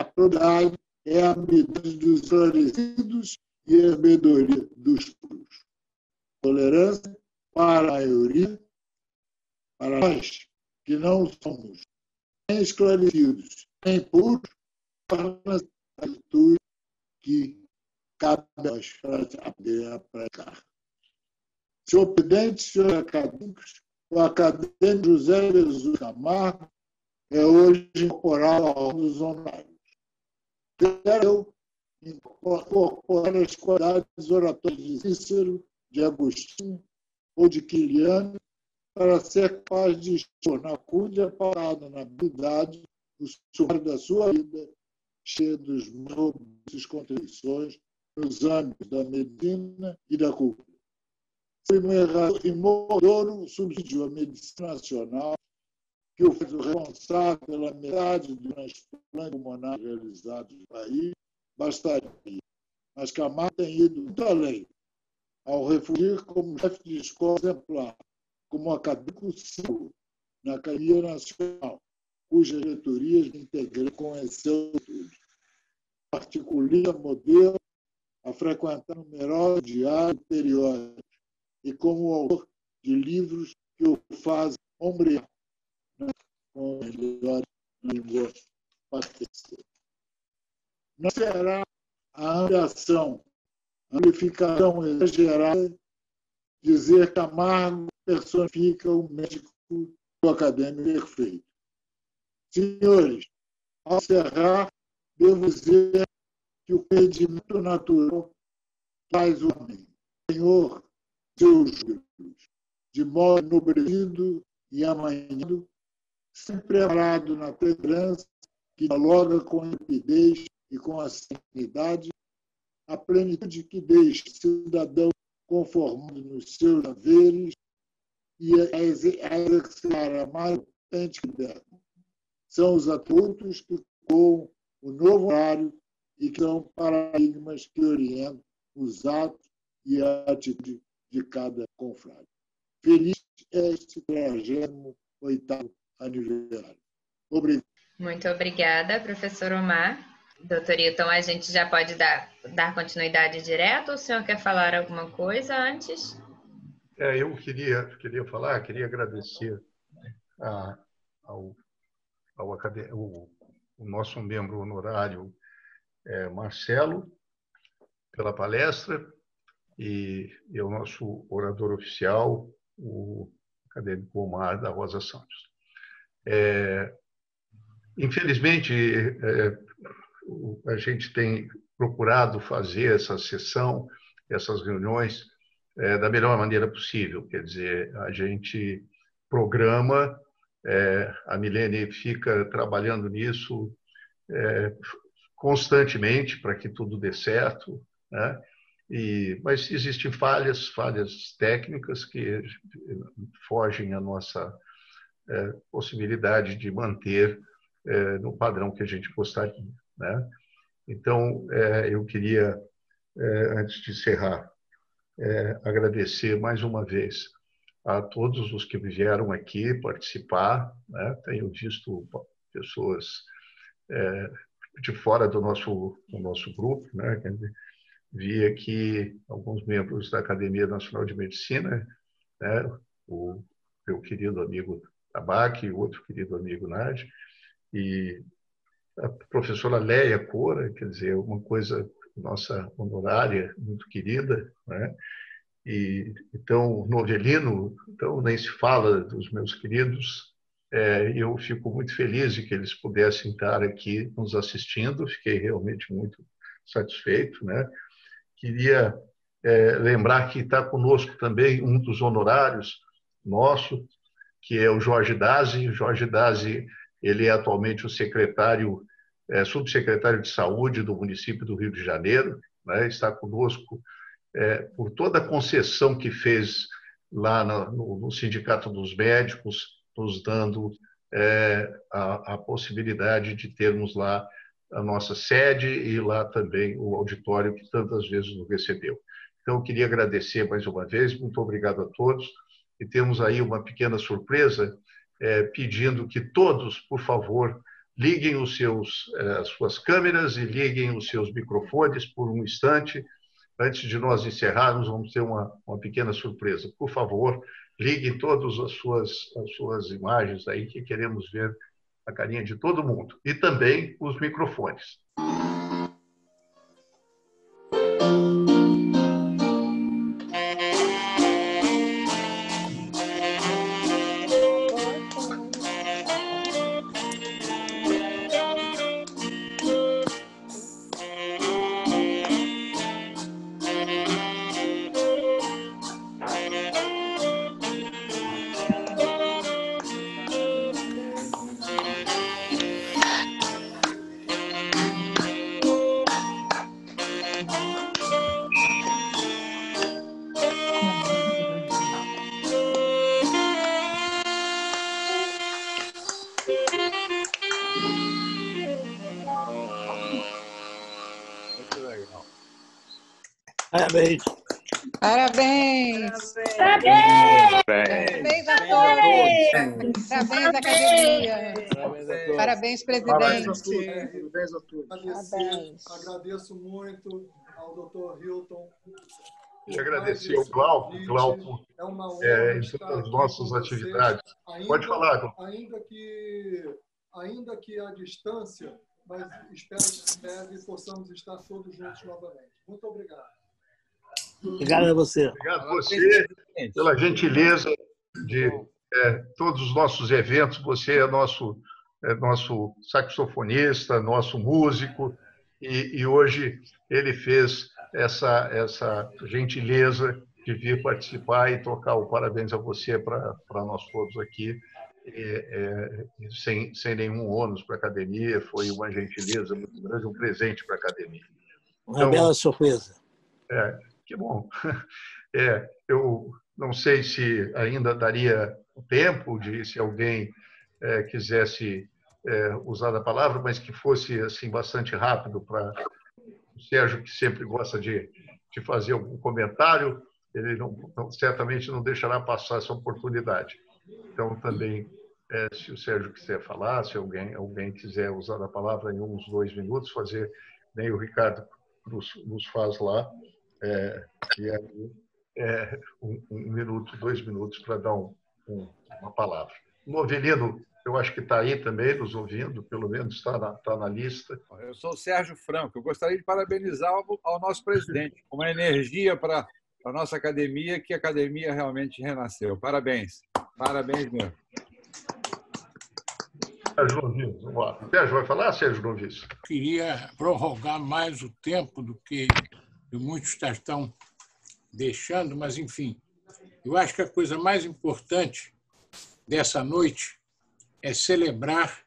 probidade é a habilidade dos esclarecidos e a sabedoria dos puros. Tolerância para a maioria, para nós que não somos nem esclarecidos, nem puros, para a atitude que cabe a nós aprender a praticar. Senhor presidente, senhores acadêmicos, o acadêmico José Jesus Camargo é hoje incorporado ao rol dos honorários. Quero incorporar as qualidades oratórias de Cícero, de Agostinho ou de Quiliano para ser capaz de expor na cúdia parada na habilidade o sumário da sua vida, cheio dos robustas contribuições nos âmbitos da medicina e da cultura. Em Modouro subsidiou a medicina nacional, que o fez o responsável pela metade dos transplantes pulmonares realizados no país, bastaria. Mas Camargo tem ido muito além, ao refundir como chefe de escola exemplar, como acadêmico civil na Academia Nacional, cuja diretoria integrei conheceu tudo. Particular modelo a frequentar numerosos diários periódicos e como autor de livros que o fazem ombrear com a melhor língua patricinha. Não será a ampliação, amplificação exagerada dizer que Camargo personifica o médico do acadêmico perfeito. Senhores, ao encerrar, devo dizer que o procedimento natural faz o homem, Senhor, seus juros, de modo enobrecido e amanhado, sempre preparado na perseverança que dialoga com a limpidez e com a serenidade, a plenitude que deixa o cidadão conformado nos seus haveres e a exercitar a mais potente liberdade. São os atributos que coam o novo horário e que são paradigmas que orientam os atos e a atitude de cada confrade. Feliz este 38º aniversário. Obrigado. Muito obrigada, professor Omar. Doutor Hilton, a gente já pode dar continuidade direto ou o senhor quer falar alguma coisa antes? Eu queria falar, queria agradecer ao o nosso membro honorário, Marcelo, pela palestra, e ao nosso orador oficial, o acadêmico Omar da Rosa Santos. Infelizmente, a gente tem procurado fazer essa sessão, essas reuniões, da melhor maneira possível. Quer dizer, a gente programa, a Milene fica trabalhando nisso constantemente para que tudo dê certo, né? Mas existem falhas técnicas que fogem à nossa possibilidade de manter no padrão que a gente gostaria, né? Então, eu queria, antes de encerrar, agradecer mais uma vez a todos os que vieram aqui participar, né? Tenho visto pessoas de fora do nosso grupo, né? Vi aqui alguns membros da Academia Nacional de Medicina, né? O meu querido amigo Tabaque, o outro querido amigo Nadi, e a professora Léia Cora, quer dizer, uma coisa nossa honorária, muito querida, né? E então, Novelino, então nem se fala dos meus queridos. Eu fico muito feliz de que eles pudessem estar aqui nos assistindo, fiquei realmente muito satisfeito, né? Queria lembrar que está conosco também um dos honorários nosso, que é o Jorge Dazi. O Jorge Dazi, ele é atualmente o subsecretário de Saúde do município do Rio de Janeiro, né? Está conosco por toda a concessão que fez lá no Sindicato dos Médicos, nos dando a possibilidade de termos lá a nossa sede e lá também o auditório que tantas vezes nos recebeu. Então, eu queria agradecer mais uma vez, muito obrigado a todos. E temos aí uma pequena surpresa, pedindo que todos, por favor, liguem as suas câmeras e liguem os seus microfones por um instante. Antes de nós encerrarmos, vamos ter uma pequena surpresa. Por favor, liguem todas as suas imagens aí, que queremos ver a carinha de todo mundo. E também os microfones. Parabéns. Parabéns. Parabéns. Parabéns a todos. Parabéns, academia. Parabéns, presidente. Parabéns a todos. Agradeço muito ao Dr. Hilton. Deixa eu agradecer ao Glauco em todas as nossas atividades. Pode falar, Glauco. Ainda que à distância, mas espero que em breve possamos estar todos juntos novamente. Muito obrigado. Obrigado a você. Obrigado a você pela gentileza de todos os nossos eventos. Você é nosso saxofonista, nosso músico, e hoje ele fez essa gentileza de vir participar e tocar o parabéns a você para nós todos aqui, sem nenhum ônus para a academia. Foi uma gentileza muito grande, um presente para a academia. Uma bela surpresa. Que bom. Eu não sei se ainda daria tempo se alguém quisesse usar a palavra, mas que fosse assim bastante rápido para o Sérgio, que sempre gosta de fazer algum comentário. Ele certamente não deixará passar essa oportunidade. Então, também, se o Sérgio quiser falar, se alguém quiser usar a palavra em uns 2 minutos, fazer, nem o Ricardo nos faz lá, que é 1 minuto, 2 minutos para dar uma palavra. Novelino, eu acho que está aí também nos ouvindo, pelo menos está na lista. Eu sou o Sérgio Franco. Eu gostaria de parabenizar ao nosso presidente, uma energia para a nossa academia, que a academia realmente renasceu. Parabéns. Parabéns mesmo. Sérgio Noviço, vamos lá. Sérgio vai falar, Sérgio Noviço? Queria prorrogar mais o tempo do que muitos estão deixando, mas, enfim, eu acho que a coisa mais importante dessa noite é celebrar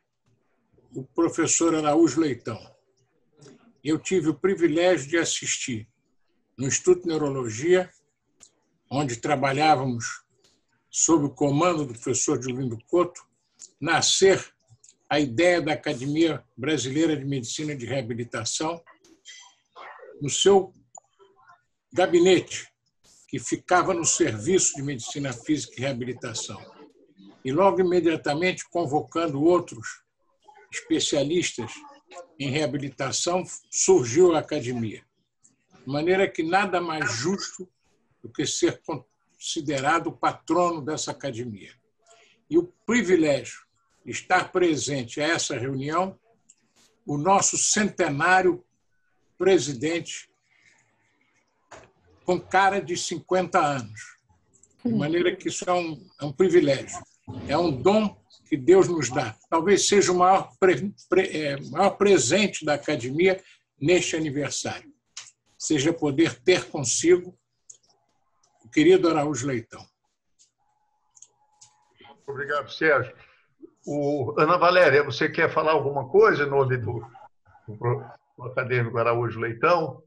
o professor Araújo Leitão. Eu tive o privilégio de assistir no Instituto de Neurologia, onde trabalhávamos sob o comando do professor Julindo Couto, nascer a ideia da Academia Brasileira de Medicina de Reabilitação, no seu gabinete, que ficava no Serviço de Medicina Física e Reabilitação. E logo imediatamente, convocando outros especialistas em reabilitação, surgiu a academia. De maneira que nada mais justo do que ser considerado o patrono dessa academia. E o privilégio de estar presente a essa reunião, o nosso centenário presidente, com cara de 50 anos. De maneira que isso é um privilégio, é um dom que Deus nos dá. Talvez seja o maior presente da academia neste aniversário. Seja poder ter consigo o querido Araújo Leitão. Obrigado, Sérgio. Ana Valéria, você quer falar alguma coisa em nome do acadêmico Araújo Leitão?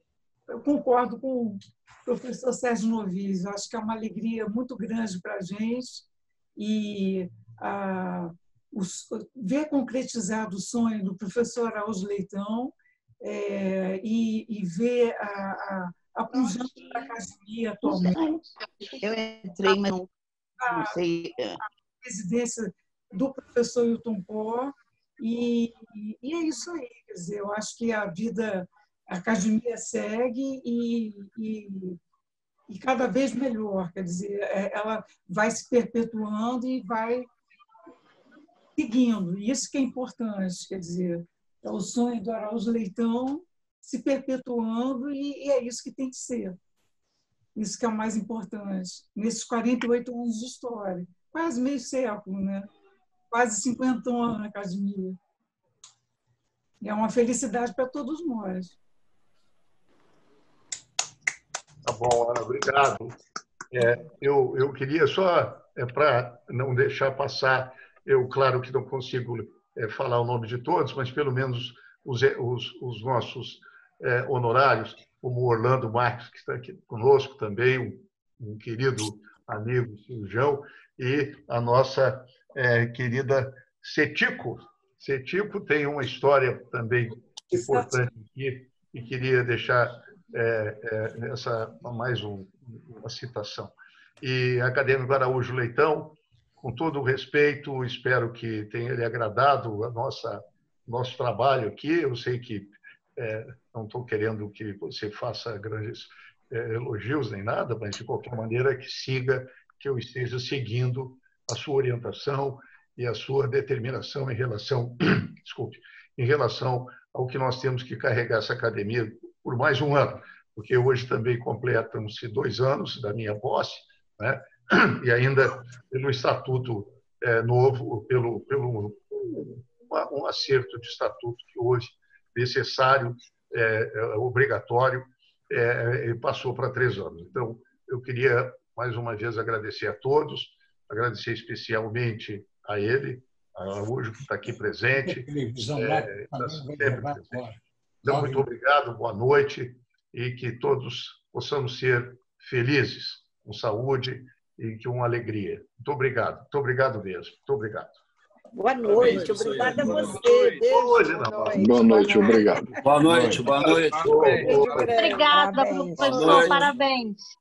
Eu concordo com o professor Sérgio Novis. Eu acho que é uma alegria muito grande para a gente e ver concretizado o sonho do professor Araújo Leitão e ver a pujança da academia atualmente. Eu entrei, mas não sei. A presidência do professor Hilton Pó e é isso aí. Quer dizer, eu acho que a academia segue e cada vez melhor. Quer dizer, ela vai se perpetuando e vai seguindo. Isso que é importante. Quer dizer, é o sonho do Araújo Leitão se perpetuando e é isso que tem que ser. Isso que é o mais importante. Nesses 48 anos de história. Quase meio século, né? Quase 50 anos na academia. E é uma felicidade para todos nós. Tá bom, Ana, obrigado. Eu queria só, para não deixar passar, claro que não consigo falar o nome de todos, mas pelo menos os nossos honorários, como o Orlando Marques, que está aqui conosco também, um querido amigo cirurgião, e a nossa querida Cetico. Cetico tem uma história também importante aqui e queria deixar mais uma citação. E acadêmico Araújo Leitão, com todo o respeito, espero que tenha lhe agradado nosso trabalho aqui. Eu sei que não estou querendo que você faça grandes elogios nem nada, mas de qualquer maneira que siga, que eu esteja seguindo a sua orientação e a sua determinação em relação, em relação ao que nós temos que carregar essa academia por mais um ano, porque hoje também completam-se 2 anos da minha posse, né? E ainda pelo estatuto novo, pelo um acerto de estatuto que hoje necessário, obrigatório, passou para 3 anos. Então, eu queria mais uma vez agradecer a todos, agradecer especialmente a ele, a Araújo, que está aqui presente. Está sempre presente. Então, muito obrigado, boa noite, e que todos possamos ser felizes, com saúde e com alegria. Muito obrigado mesmo. Muito obrigado. Boa noite, obrigada a você. Boa noite, obrigado. Boa noite, boa noite. Obrigada, professor, parabéns.